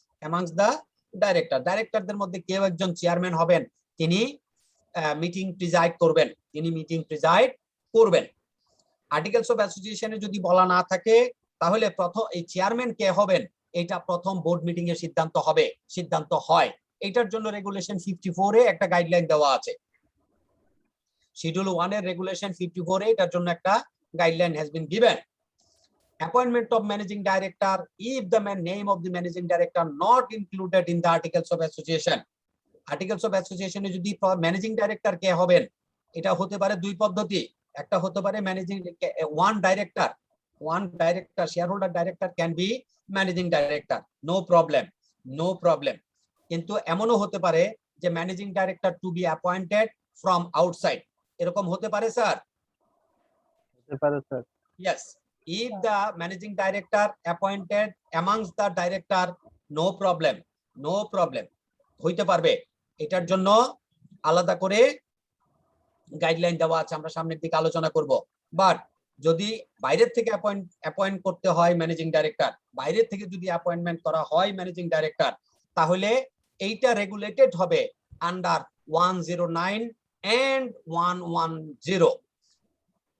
ডাইরেক্টরদের মধ্যে কেউ একজন চেয়ারম্যান হবেন, তিনি মিটিং প্রিজাইড করবেন। আর্টিকেলস অফ অ্যাসোসিয়েশনে যদি বলা না থাকে তাহলে প্রথম এই চেয়ারম্যান কে হবেন এটা প্রথম বোর্ড মিটিং এর সিদ্ধান্ত হয়। এটার জন্য রেগুলেশন 54 এ একটা গাইডলাইন দেওয়া আছে। শিডিউল 1 এর রেগুলেশন 54 এ এটার জন্য একটা guideline has been given. Appointment of managing director, if the name of the managing director not included in the articles of association, articles of অ্যাসোসিয়েশনে যদি ম্যানেজিং ডাইরেক্টর কে হবেন, এটা হতে পারে দুই পদ্ধতি। একটা হতে পারে managing one director, share holder director can be managing director, no problem. কিন্তু এমনও হতে পারে যে managing director to be appointed from outside, এরকম হতে পারে স্যার? হতে পারে sir. Yes, if the managing director appointed amongst the director, no problem হইতে পারবে। এটার জন্য আলাদা করে গাইডলাইন দেওয়া আছে, আমরা সামনের দিকে আলোচনা করব। বাট যদি বাইরের থেকে অ্যাপয়েন্ট করতে হয় ম্যানেজিং ডাইরেক্টর, বাইরের থেকে যদি অ্যাপয়েন্টমেন্ট করা হয় ম্যানেজিং ডাইরেক্টর, তাহলে এইটা রেগুলেটেড হবে under 109 and 110।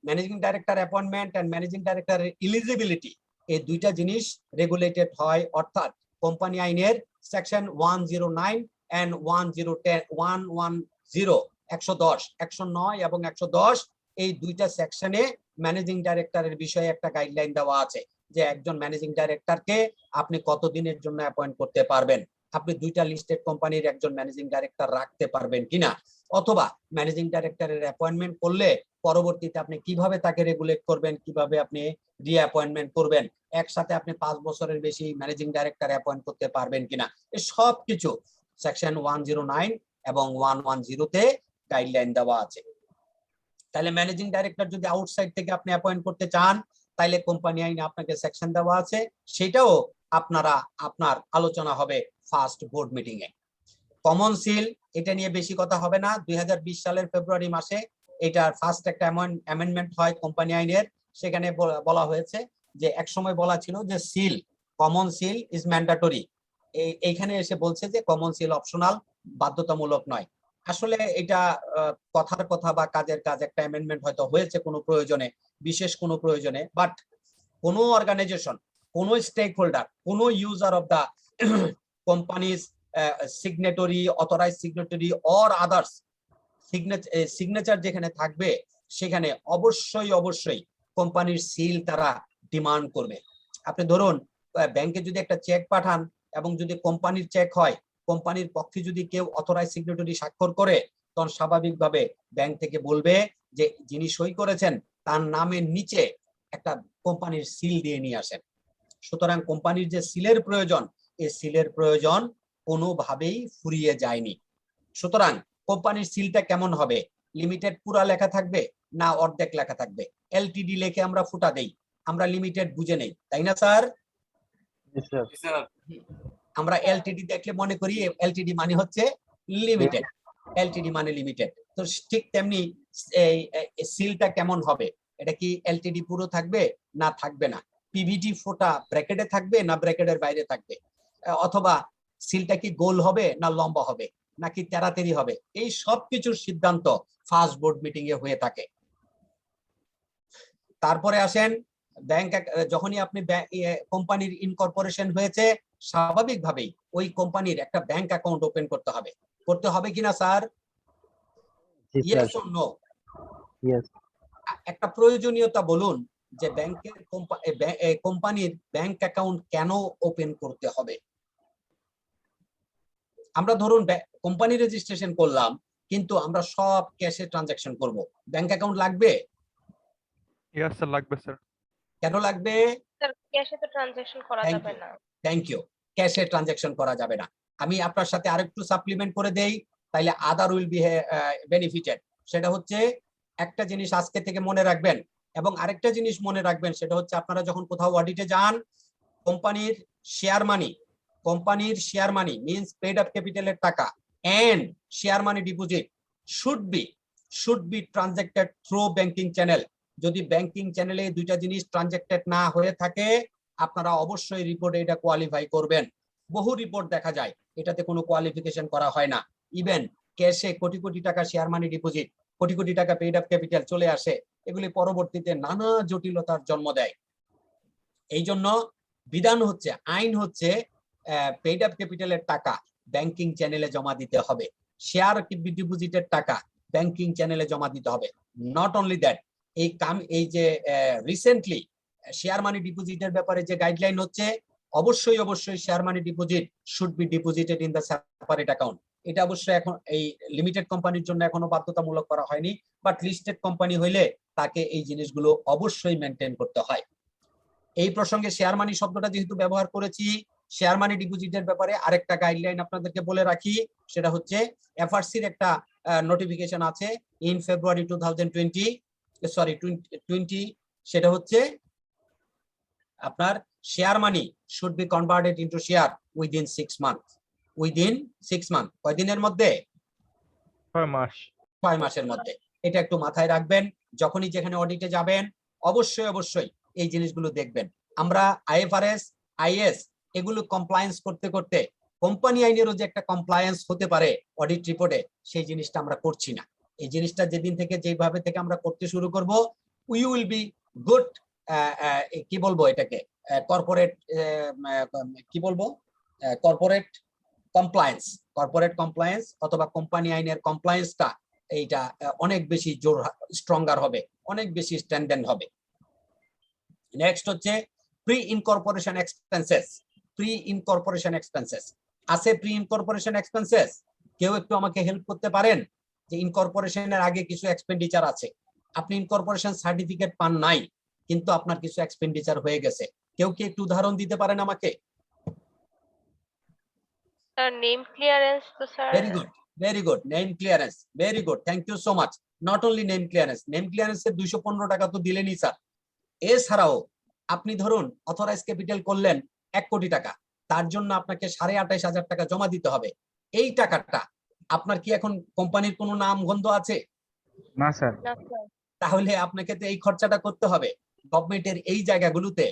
Managing director appointment and managing director eligibility, এই দুইটা জিনিস রেগুলেটেড হয়, অর্থাৎ কোম্পানি আইনের সেকশন 109 and 110 109 এবং 110 এই দুইটা সেকশনে ম্যানেজিং ডাইরেক্টরের বিষয়ে একটা গাইডলাইন দেওয়া আছে যে একজন ম্যানেজিং ডাইরেক্টরকে আপনি কতদিনের জন্য অ্যাপয়েন্ট করতে পারবেন, আপনি দুইটা লিস্টেড কোম্পানির একজন ম্যানেজিং ডাইরেক্টর রাখতে পারবেন কিনা, অথবা ম্যানেজিং ডাইরেক্টরের অ্যাপয়েন্টমেন্ট করলে পরবর্তীতে আপনি কিভাবে তাকে রেগুলেট করবেন, কিভাবে আপনি রিঅ্যাপয়েন্টমেন্ট করবেন, একসাথে আপনি 5 বছরের বেশি ম্যানেজিং ডাইরেক্টর অ্যাপয়েন্ট করতে পারবেন কিনা, এই সব কিছু সেকশন 109 এবং 110 তে গাইডলাইন দেওয়া আছে। তাহলে ম্যানেজিং ডাইরেক্টর যদি আউটসাইড থেকে আপনি অ্যাপয়েন্ট করতে চান, তাইলে কোম্পানি আইনে আপনাকে সেকশন দেওয়া আছে, সেটাও আপনার আলোচনা হবে ফার্স্ট বোর্ড মিটিং এ। কমন সিল, এটা নিয়ে বেশি কথা হবে না। 2020 সালের ফেব্রুয়ারি মাসে এটার ফার্স্ট একটা অ্যামেন্ডমেন্ট হয় কোম্পানি আইনের, সেখানে বলা হয়েছে যে একসময় বলা ছিল যে seal, common seal is mandatory, এইখানে এসে বলছে যে কমন সিল অপশনাল, বাধ্যতামূলক নয়। আসলে এটা কথার কথা বা কাজের কাজ, একটা অ্যামেন্ডমেন্ট হয়তো হয়েছে কোনো প্রয়োজনে, বিশেষ কোনো প্রয়োজনে, বাট কোনো অর্গানাইজেশন, কোনো স্টেক হোল্ডার, কোনো user of the companies signatory, authorise signatory or others signature যেখানে থাকবে, সেখানে অবশ্যই কোম্পানির সিল তারা ডিমান্ড করবে। আপনি ধরুন ব্যাংকে যদি একটা চেক পাঠান এবং যদি কোম্পানির চেক হয়, কোম্পানির পক্ষে যদি কেউ অথরাইজ সিগনেটরি স্বাক্ষর করে, তখন স্বাভাবিকভাবে ব্যাংক থেকে বলবে যে যিনি সই করেছেন তার নামের নিচে একটা কোম্পানির সিল দিয়ে নিয়ে আসেন। সুতরাং কোম্পানির যে সিলের প্রয়োজন, এই সিলের প্রয়োজন কোনোভাবেই ফুরিয়ে যায়নি। সুতরাং কোম্পানির সিলটা কেমন হবে? লিমিটেড পুরা লেখা থাকবে না অর্ধেক লেখা থাকবে? এলটিডি লেখে আমরা ফুটা দেই, আমরা লিমিটেড বুঝে নেই, তাই না স্যার? আমরা এলটিডি দেখলে মনে করি এলটিডি মানে হচ্ছে লিমিটেড, এলটিডি মানে লিমিটেড। তো ঠিক তেমনি এই সিলটা কেমন হবে? এটা কি এলটিডি পুরো থাকবে না থাকবে না? পিভিটি ফোটা ব্র্যাকেটে থাকবে না ব্র্যাকেটের বাইরে থাকবে? অথবা সিলটা কি গোল হবে না লম্বা হবে নাকি তেরাতেরি হবে? এই সব কিছুর সিদ্ধান্ত ফার্স্ট বোর্ড মিটিং এ হয়ে থাকে। তারপরে আসেন ব্যাংক, যখনই আপনি কোম্পানির ইনকর্পোরেশন হয়েছে, স্বাভাবিকভাবেই ওই কোম্পানির একটা ব্যাংক অ্যাকাউন্ট ওপেন করতে হবে কিনা স্যার? Yes or no? একটা প্রয়োজনীয়তা বলুন যে ব্যাংকের কোম্পানির ব্যাংক অ্যাকাউন্ট কেন ওপেন করতে হবে? আমরা ধরুন কোম্পানি রেজিস্ট্রেশন করলাম, কিন্তু আমরা সব ক্যাশে ট্রানজাকশন করব, ব্যাংক অ্যাকাউন্ট লাগবে? ইয়েস স্যার, লাগবে স্যার। কেন লাগবে? স্যার ক্যাশে তো ট্রানজাকশন করা যাবে না। Thank you. ক্যাশে ট্রানজাকশন করা যাবে না। আমি আপনার সাথে আরেকটু সাপ্লিমেন্ট করে দেই, তাইলে আদার উইল বি বেনিফিটেড। সেটা হচ্ছে একটা জিনিস আজকে থেকে মনে রাখবেন, এবং আরেকটা জিনিস মনে রাখবেন, সেটা হচ্ছে আপনারা যখন কোথাও অডিটে যান, কোম্পানির share money means paid up ক্যাপিটালের টাকা and share money deposit should be transacted through banking channel. যদি ব্যাংকিং চ্যানেলে দুইটা জিনিস ট্রানজাক্টেড না হয়ে থাকে, আপনারা অবশ্যই রিপোর্টে এটা কোয়ালিফাই করবেন। বহু রিপোর্ট দেখা যায় এটাতে কোনো কোয়ালিফিকেশন করা হয় না। ইভেন ক্যাশে কোটি কোটি টাকা share money deposit, crore crore টাকা পেড আপ ক্যাপিটাল চলে আসে, এগুলি পরবর্তীতে নানা জটিলতার জন্ম দেয়। এই জন্য বিধান হচ্ছে, আইন হচ্ছে, পেড আপ ক্যাপিটালের টাকা ব্যাংকিং চ্যানেলে জমা দিতে হবে, শেয়ার ডিপোজিটের টাকা ব্যাংকিং চ্যানেলে জমা দিতে হবে। নট অনলি দ্যাট, এই যে রিসেন্টলি শেয়ার মানি ডিপোজিটের ব্যাপারে যে গাইডলাইন হচ্ছে, অবশ্যই share money deposit should B deposited in the separate account. এটা অবশ্যই এখন এই লিমিটেড কোম্পানির জন্য এখনো বাধ্যতামূলক করা হয়নি, বাট লিস্টেড কোম্পানি হইলে তাকে এই জিনিসগুলো অবশ্যই মেনটেন করতে হয়। এই প্রসঙ্গে শেয়ার মানি শব্দটা যেহেতু ব্যবহার করেছি, শেয়ার মানি ডিপোজিটের ব্যাপারে আরেকটা গাইডলাইন আপনাদেরকে বলে রাখি, সেটা হচ্ছে এফআরসির একটা নোটিফিকেশন আছে ইন ফেব্রুয়ারি 2020, সেটা হচ্ছে আপনার share money should be converted into share within 6 month. কয়দিনের মধ্যে? 6 মাসের মধ্যে। এটা একটু মাথায় রাখবেন, যখনই যেখানে অডিটে যাবেন অবশ্যই এই জিনিসগুলো দেখবেন। আমরা আইএফআরএস, আইএস এগুলো কমপ্লায়েন্স করতে করতে কোম্পানি আইনেরও যে একটা কমপ্লায়েন্স হতে পারে অডিট রিপোর্টে, সেই জিনিসটা আমরা করছি না। এই জিনিসটা যেদিন থেকে যেভাবে থেকে আমরা করতে শুরু করব, উই উইল বি গুড, কি বলবো এটাকে, কর্পোরেট কমপ্লায়েন্স অথবা কোম্পানি আইনের কমপ্লায়েন্সটা এইটা অনেক বেশি স্ট্রঙ্গার হবে, অনেক বেশি স্ট্যান্ডার্ড হবে। নেক্সট হচ্ছে প্রি ইনকর্পোরেশন এক্সপেন্সেস। আছে প্রি ইনকর্পোরেশন এক্সপেন্সেস? কেউ একটু আমাকে হেল্প করতে পারেন যে ইনকর্পোরেশনের আগে কিছু এক্সপেন্ডিচার আছে, আপনি ইনকর্পোরেশন সার্টিফিকেট পান নাই, কিন্তু আপনার কিছু এক্সপেন্ডিচার হয়ে গেছে, কেউ কি একটু উদাহরণ দিতে পারেন আমাকে? স্যার নেম ক্লিয়ারেন্স তো sir. Very good, name clearance, very good, thank you so much. Not only name clearance এর 215 টাকা তো দিলেনই স্যার, এছাড়াও আপনি ধরুন অথরাইজ ক্যাপিটাল করলেন 1 কোটি টাকা, তার জন্য আপনাকে 28,500 টাকা জমা দিতে হবে। এই টাকাটা আপনার কি এখন কোম্পানির কোনো নাম গন্ধ আছে? না স্যার। না স্যার। তাহলে আপনাকে তো এই খরচাটা করতে হবে। গভর্নমেন্টের এই জায়গাগুলোতে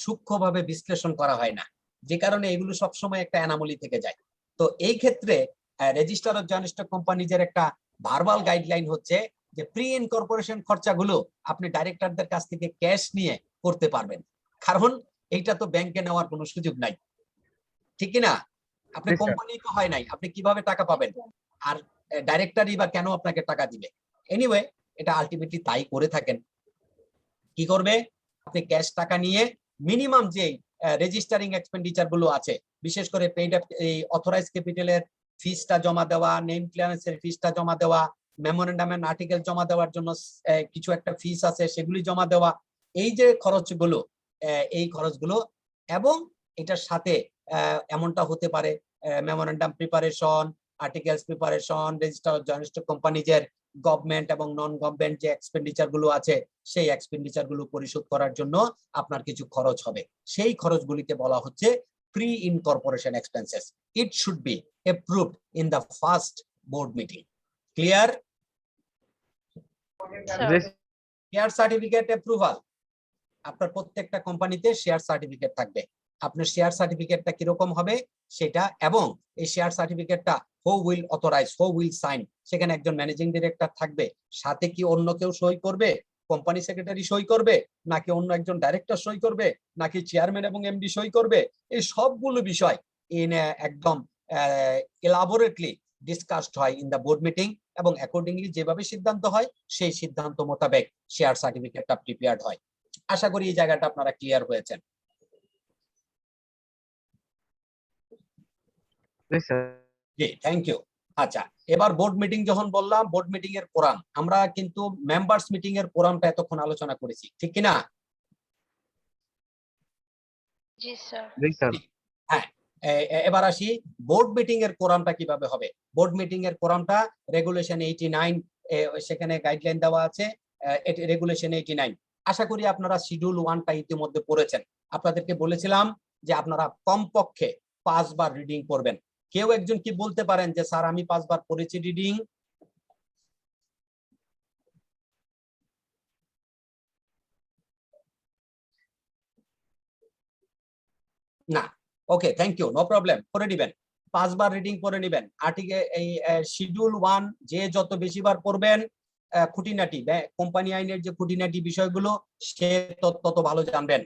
সূক্ষ্মভাবে বিশ্লেষণ করা হয় না, যে কারণে এগুলো সবসময় একটা অ্যানামলি থেকে যায়। তো এই ক্ষেত্রে রেজিস্টার অফ জয়েন্ট স্টক কোম্পানিজের একটা ভার্বাল গাইডলাইন হচ্ছে যে প্রি ইনকর্পোরেশন খরচাগুলো আপনি ডাইরেক্টরদের কাছ থেকে ক্যাশ নিয়ে করতে পারবেন, কারণ এইটা তো ব্যাংকে নেওয়ার কোনো সুযোগ নাই, ঠিক কি না? আপনি Yes, sir. কোম্পানি তো হয় নাই, আপনি কিভাবে টাকা পাবেন? আর ডাইরেক্টরই বা কেন আপনাকে টাকা দিবে? এনিওয়ে, এটা আলটিমেটলি তাই করে থাকেন। কি করবে? আপনি ক্যাশ টাকা নিয়ে মিনিমাম যে রেজিস্টারিং এক্সপেন্ডিচার গুলো আছে, বিশেষ করে পেইড এই অথরাইজ ক্যাপিটালের ফিসটা জমা দেওয়া, নেম ক্লিয়ারেন্সের ফিসটা জমা দেওয়া, মেমোরেন্ডাম এন্ড আর্টিকেল জমা দেওয়ার জন্য কিছু একটা ফিস আছে সেগুলি জমা দেওয়া, এই যে খরচগুলো, এই খরচগুলো, এবং এটার সাথে এমনটা হতে পারে memorandum preparation, articles preparation, register of joint stock কোম্পানিজের গভর্নমেন্ট এবং নন গভর্নমেন্ট যে এক্সপেন্ডিচার গুলো আছে সেই এক্সপেন্ডিচার গুলো পরিশোধ করার জন্য আপনার কিছু খরচ হবে। সেই খরচগুলিকে বলা হচ্ছে pre incorporation expenses. It should be approved in the first board meeting. Clear? Sir. Yes, share certificate approval, আপনার প্রত্যেকটা কোম্পানিতে শেয়ার সার্টিফিকেট থাকবে। আপনার শেয়ার সার্টিফিকেটটা কিরকম হবে সেটা, এবং এই শেয়ার সার্টিফিকেটটা who will authorise, who will sign, সেখানে একজন ম্যানেজিং ডিরেক্টর থাকবে, সাথে কি অন্য কেউ সই করবে, কোম্পানি সেক্রেটারি সই করবে, নাকি অন্য একজন ডাইরেক্টর সই করবে, নাকি চেয়ারম্যান এবং এমডি সই করবে, এই সবগুলো বিষয় ইন একদম এলাবোরেটলি ডিসকাসড হয় ইন দ্য বোর্ড মিটিং, এবং অ্যাকর্ডিংলি যেভাবে সিদ্ধান্ত হয় সেই সিদ্ধান্ত মোতাবেক শেয়ার সার্টিফিকেটটা প্রিপেয়ার্ড হয়। আশা করি এই জায়গাটা আপনারা ক্লিয়ার হয়েছেন। yes, sir. জি, থ্যাংক ইউ। আচ্ছা, এবার বোর্ড মিটিং যখন বললাম, বোর্ড মিটিং এর কোরাম, আমরা কিন্তু মেম্বার্স মিটিং এর কোরামটা এতক্ষণ আলোচনা করেছি, ঠিক কি না? জি স্যার। Yes, sir. হ্যাঁ, এবার আসি বোর্ড মিটিং এর কোরামটা কিভাবে হবে। বোর্ড মিটিং এর কোরামটা রেগুলেশন 89, সেখানে গাইডলাইন দেওয়া আছে, রেগুলেশন 89। আশা করি আপনারা শিডিউল 1টা ইতিমধ্যে পড়েছেন। আপনাদেরকে বলেছিলাম যে আপনারা কমপক্ষে 5 বার রিডিং করবেন। কেউ একজন কি বলতে পারেন যে স্যার আমি 5 বার পড়েছি রিডিং? না, ওকে, থ্যাংক ইউ, নো প্রবলেম, করে দিবেন। 5 বার রিডিং করে নেবেন। আর্টিকেল এই শিডিউল 1 যে যত বেশি বার পড়বেন, খুঁটিনাটি কোম্পানি আইনের যে খুঁটিনাটি বিষয়গুলো সে তত ভালো জানবেন।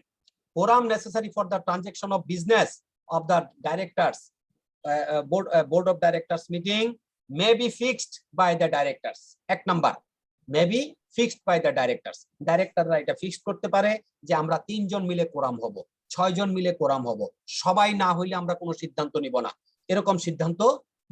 Quorum necessary for the transaction of business of the directors board of directors meeting may be fixed by the directors. 1 number, may be fixed by the directors. ডাইরেক্টররা এটা ফিক্সড করতে পারে যে আমরা 3 জন মিলে কোরাম হব, 6 জন মিলে কোরাম হব, সবাই না হইলে আমরা কোনো সিদ্ধান্ত নিব না, এরকম সিদ্ধান্ত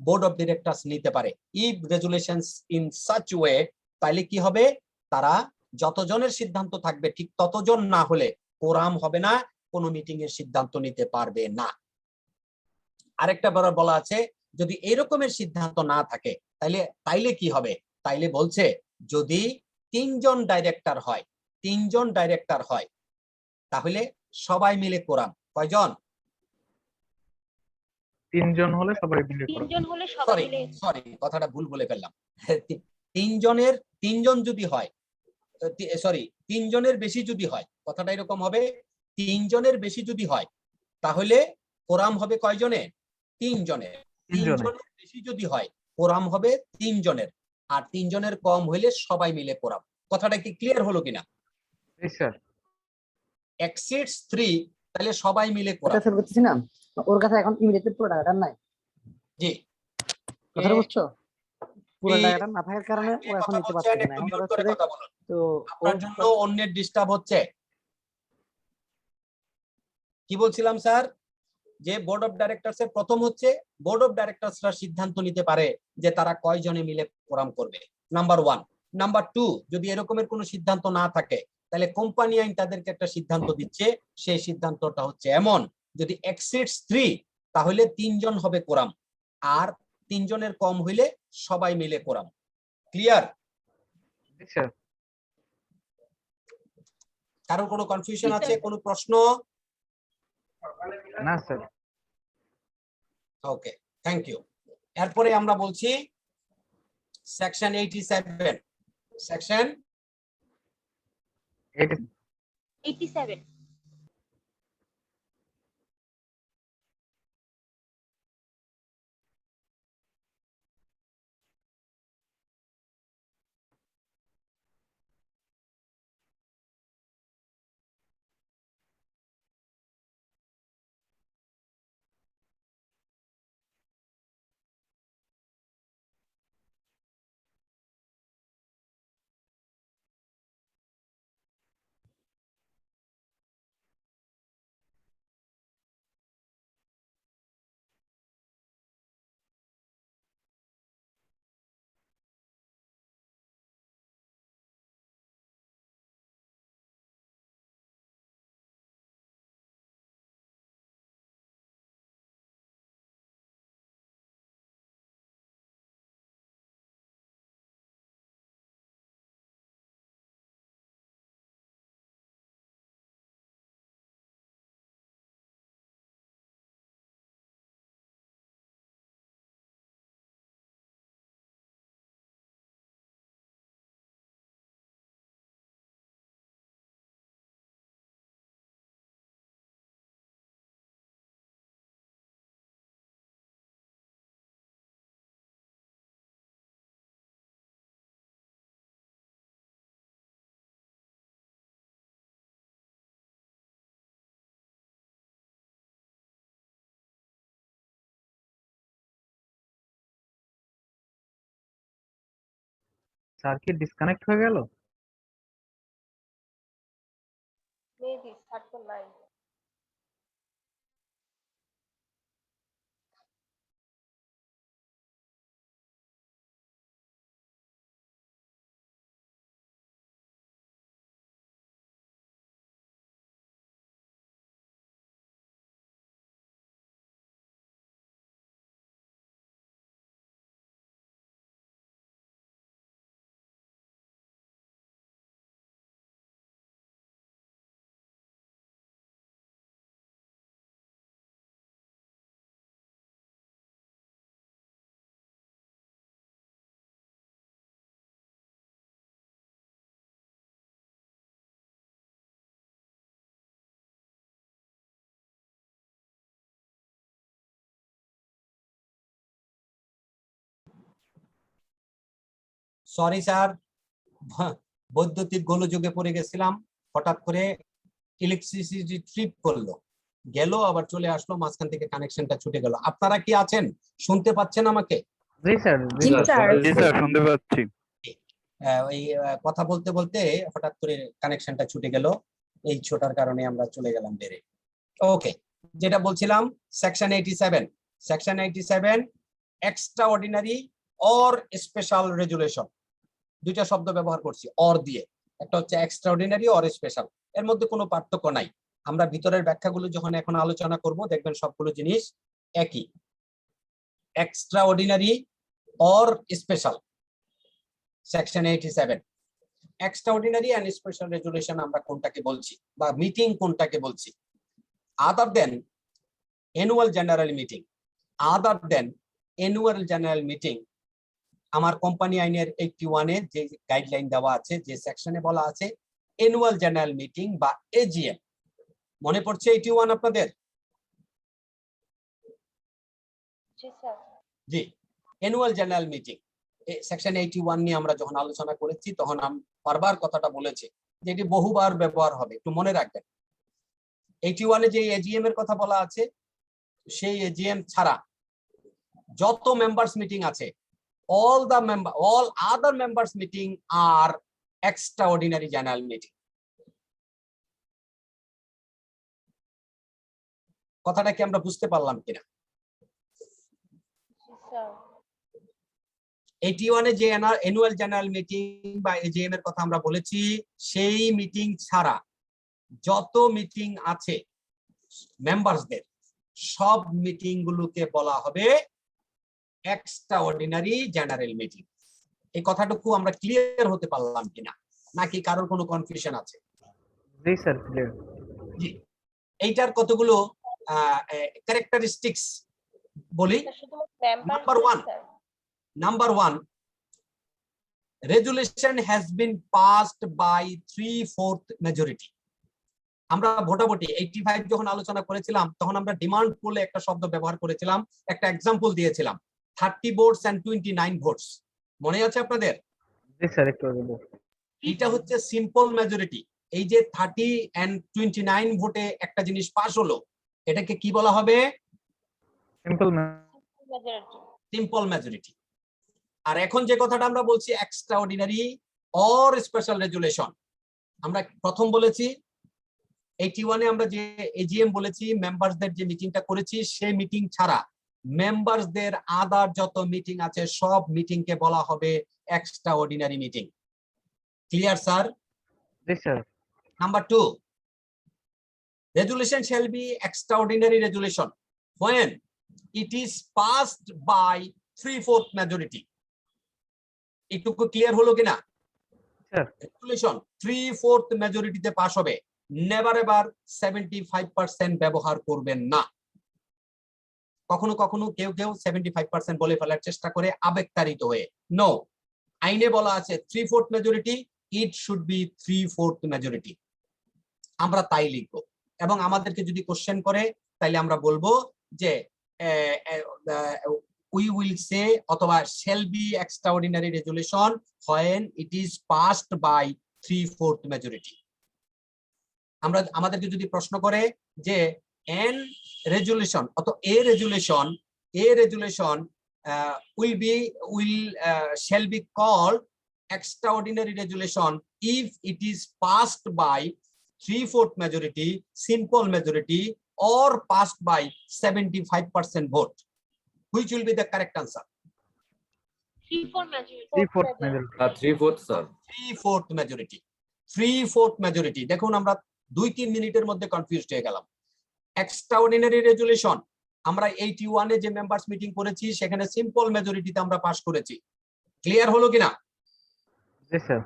বোর্ড অফ ডিরেক্টরস নিতে পারে। ইফ রেজুলেশনস ইন সাচ ওয়ে, তাহলে কি হবে, তারা যতজনের সিদ্ধান্ত থাকবে ঠিক ততজন না হলে কোরাম হবে না, কোনো মিটিং এর সিদ্ধান্ত নিতে পারবে না। আরেকটা বড় বলা আছে, যদি এরকমের সিদ্ধান্ত না থাকে তাইলে কি হবে, তাইলে বলছে যদি 3 জন ডাইরেক্টর হয়, 3 জন ডাইরেক্টর হয়, তাহলে সবাই মিলে কোরাম। কয়জন? 3 জন হলে সবাই মিলে করো। তিনজন হলে সবাই সরি মিলে। সরি কথাটা ভুল বলে ফেললাম। 3 জন যদি হয়, সরি 3 জনের বেশি যদি হয়, কথাটা এরকম হবে, 3 জনের বেশি যদি হয় তাহলে কোরাম হবে কয়জনের? 3 জনের। 3 জনের। জনের বেশি যদি হয় কোরাম হবে 3 জনের, আর 3 জনের কম হইলে সবাই মিলে কোরাম। কথাটা কি ক্লিয়ার হলো কিনা? Yes, sir. এক্সিডস 3, তাহলে সবাই মিলে কোরাম। এটা শুরু করতেছি না, ওর কাছে এখন ইমিডিয়েটলি পুরো টাকাটা নাই। জি, কথাটা বুঝছো? পুরো এই- টাকাটা না থাকার কারণে ও এখন কথা নিতে বলছেন, পারছে না। একটু এখন মিউট কথা করে হচ্ছে যে, কথা বলুন। তো আপনার জন্য অন্যের ডিস্টার্ব হচ্ছে। কি বলছিলাম স্যার, যে বোর্ড অফ ডাইরেক্টরস এর প্রথম হচ্ছে বোর্ড অফ ডাইরেক্টরসরা সিদ্ধান্ত নিতে পারে যে তারা কয়জনে মিলে কোরাম করবে, নাম্বার 1। নাম্বার 2, যদি এরকমের কোনো সিদ্ধান্ত না থাকে তাহলে কোম্পানি আইন তাদেরকে একটা সিদ্ধান্ত দিচ্ছে, সেই সিদ্ধান্তটা হচ্ছে এমন, যদি এক্সিডস 3 তাহলে 3 জন হবে কোরাম, আর 3 জনের কম হইলে সবাই মিলে কোরাম। ক্লিয়ার? Yes, sir. কারোর কোনো কনফিউশন জি, আছে, স্যার। কোনো প্রশ্ন? না স্যার। Okay, thank you. এরপরে আমরা বলছি সেকশন 87, সেকশন 87 স্যার কি ডিসকানেক্ট হয়ে গেল? মেবি স্যার তো নাই। সরি স্যার, বৈদ্যুতিক গোলযোগে পড়ে গেছিলাম, হঠাৎ করে ইলেকট্রিসিটি ট্রিপ করলো, গেল আবার চলে আসলো, মাঝখান থেকে কানেকশনটা ছুটে গেল। আপনারা কি আছেন, শুনতে পাচ্ছেন আমাকে? জি স্যার। জি স্যার। জি স্যার, শুনতে পাচ্ছি। ওই কথা বলতে বলতে হঠাৎ করে কানেকশনটা ছুটে গেল, এই ছোটার কারণে আমরা চলে গেলাম বেরে। ওকে, যেটা বলছিলাম section 87, section 87 extra ordinary or special resolution, দুইটা শব্দ ব্যবহার করছি অর দিয়ে, একটা হচ্ছে এক্সট্রা অর্ডিনারি অর স্পেশাল, এর মধ্যে কোনো পার্থক্য নাই। আমরা ভিতরের ব্যাখ্যাগুলো যখন এখন আলোচনা করব দেখবেন সবগুলো জিনিস একই। Extra ordinary or special, section 87 extra ordinary and special resolution আমরা কোনটাকে বলছি বা মিটিং কোনটাকে বলছি? আদার দেন অ্যানুয়াল জেনারেল মিটিং, আদার দেন অ্যানুয়াল জেনারেল মিটিং, আমার কোম্পানি আইনের 81 এ যে গাইডলাইন দেওয়া আছে, যে সেকশনে বলা আছে অ্যানুয়াল জেনারেল মিটিং বা এজিএম, মনে পড়ছে 81 আপনাদের? জি স্যার। জি, অ্যানুয়াল জেনারেল মিটিং সেকশন 81 নিয়ে আমরা যখন আলোচনা করেছি তখন আমি বারবার কথাটা বলেছি যে এটি বহুবার ব্যবহার হবে, একটু মনে রাখবেন। 81 এ যে এজিএম এর কথা বলা আছে, সেই এজিএম ছাড়া যত মেম্বার্স মিটিং আছে, all other members meeting are extraordinary general meeting. কথাটা কি আমরা বুঝতে পারলাম কিনা? জি স্যার। 81 এ যে অ্যানুয়াল জেনারেল মিটিং বা এজিএম এর কথা আমরা বলেছি, সেই মিটিং ছাড়া যত মিটিং আছে মেম্বারসদের, সব মিটিং গুলোকে বলা হবে এক্সট্রাঅর্ডিনারি জেনারেল মিটিং। এই কথাটুকু আমরা ক্লিয়ার হতে পারলাম কিনা, নাকি কারোর কোনো কনফিউশন আছে? জি স্যার ক্লিয়ার। জি, এইটার কতগুলো ক্যারেক্টারিস্টিক্স বলি। স্যার শুধুমাত্র member Number one. Sir Number one, resolution has been passed by 3/4 majority. আমরা ভোটাভুটি 85 যখন আলোচনা করেছিলাম তখন আমরা ডিমান্ড পুলে একটা শব্দ ব্যবহার করেছিলাম, একটা এক্সাম্পল দিয়েছিলাম 30 votes and 29 votes, মনে আছে আপনাদের? জি স্যার একটু আগে বলুন। এটা হচ্ছে সিম্পল মেজরিটি। এই যে 30 and 29 ভোটে একটা জিনিস পাস হলো, এটাকে কি বলা হবে? Simple majority. Simple majority. আর এখন যে কথাটা আমরা বলছি এক্সট্রাঅর্ডিনারি অর স্পেশাল রেজুলেশন, আমরা প্রথম বলেছি 81 এ আমরা যে এজিএম বলেছি, মেম্বারসদের যে মিটিংটা করেছি সেই মিটিং ছাড়া মেম্বারসদের আদার যত মিটিং আছে সব মিটিংকে বলা হবে এক্সট্রাঅর্ডিনারি মিটিং। Clear sir? জি sir. Number 2, resolution shall be extraordinary resolution when it is passed by 3/4 majority. এটুকু ক্লিয়ার হলো কিনা? স্যার রেজুলেশন 3/4 মেজরিটিতে পাস হবে, নেভার এভার 75% ব্যবহার করবেন না। কখনো কখনো কেউ কেউ 75% বলে ফেলার চেষ্টা করে আবেগতাড়িত হয়ে। নো, আইনে বলা আছে 3/4 majority, it should be 3/4 majority. আমরা তাই লিখবো এবং আমাদেরকে যদি কোশ্চেন করে তাইলে আমরা বলবো যে we will say অথবা shall be extraordinary resolution when it is passed by 3/4 majority. আমরা আমাদেরকে যদি প্রশ্ন করে যে an resolution অথবা a resolution shall be called extraordinary resolution if it is passed by 3/4 majority, simple majority, or passed by 75% vote. Which will be the correct answer? 3/4 majority. 3/4 majority. 3/4 sir. 3/4 majority. 3/4 majority. দেখুন আমরা 2-3 মিনিটের মধ্যে confused হয়ে গেলাম। Extraordinary resolution আমরা 81 এ যে members meeting করেছি সেখানে সিম্পল মেজরিটিতে আমরা পাস করেছি। ক্লিয়ার হলো কিনা? জি স্যার।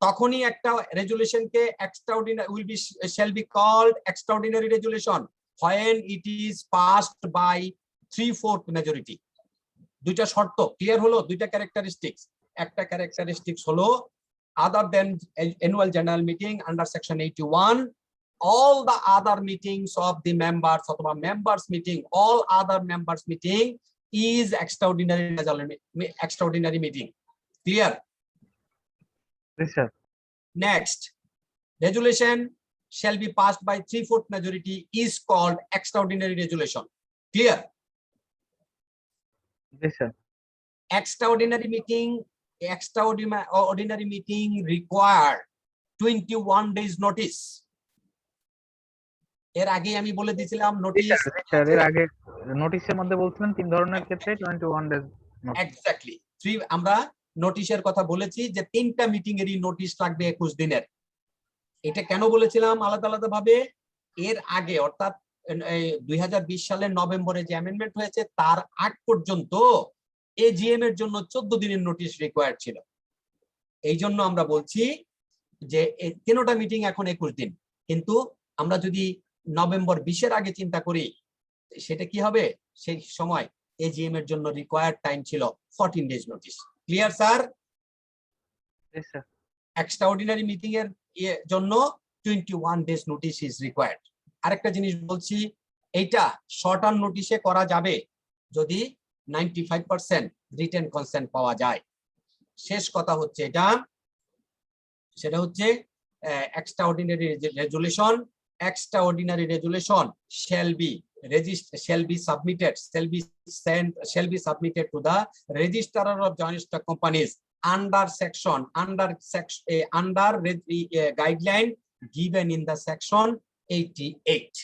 তখনই একটা রেজুলেশনকে extraordinary shall be called extraordinary resolution when it is passed by 3/4 majority. দুইটা শর্ত ক্লিয়ার হলো, দুইটা ক্যারেক্টারিস্টিক্স। একটা ক্যারেক্টারিস্টিক্স হলো other than annual general meeting under section 81, all the other meetings of the members অথবা members meeting, all other members meeting is extraordinary meeting. Clear? G sir. Next, resolution shall be passed by 3/4 majority is called extraordinary resolution. Clear? G sir. Extraordinary meeting require 21 days notice. এর আগে আমি বলে দিয়েছিলাম notice. Sir এর আগে নোটিশের মধ্যে বলছিলেন 3 ধরনের ক্ষেত্রে 21 ডেজ। এক্স্যাক্টলি, আমরা নোটিশের কথা বলেছি যে 3টা মিটিং এরই নোটিশ লাগবে 21 দিনের। এটা কেন বলেছিলাম আলাদা আলাদা ভাবে? এর আগে অর্থাৎ 2020 সালের নভেম্বরে যে অ্যামেন্ডমেন্ট হয়েছে তার আগ পর্যন্ত এজিএম এর জন্য 14 দিনের নোটিশ রিকোয়ার্ড ছিল। এই জন্য আমরা বলছি যে এই 3টা মিটিং এখন 21 দিন, কিন্তু আমরা যদি নভেম্বর 20 এর আগে চিন্তা করি সেটা কি হবে? সেই সময় এজিএম এর জন্য রিকোয়ার্ড টাইম ছিল 14 ডেজ নোটিশ। Clear sir? জি স্যার। এক্সট্রাঅর্ডিনারি মিটিং এর জন্য 21 ডেজ নোটিশ ইজ রিকোয়ার্ড। আরেকটা জিনিস বলছি, এইটা শর্ট টার্ম নোটিশে করা যাবে যদি 95% রিটেন কনসেন্ট পাওয়া যায়। শেষ কথা হচ্ছে এটা, সেটা হচ্ছে extraordinary resolution shall be submitted to the registrar of joint stock companies under guideline given in the section 88.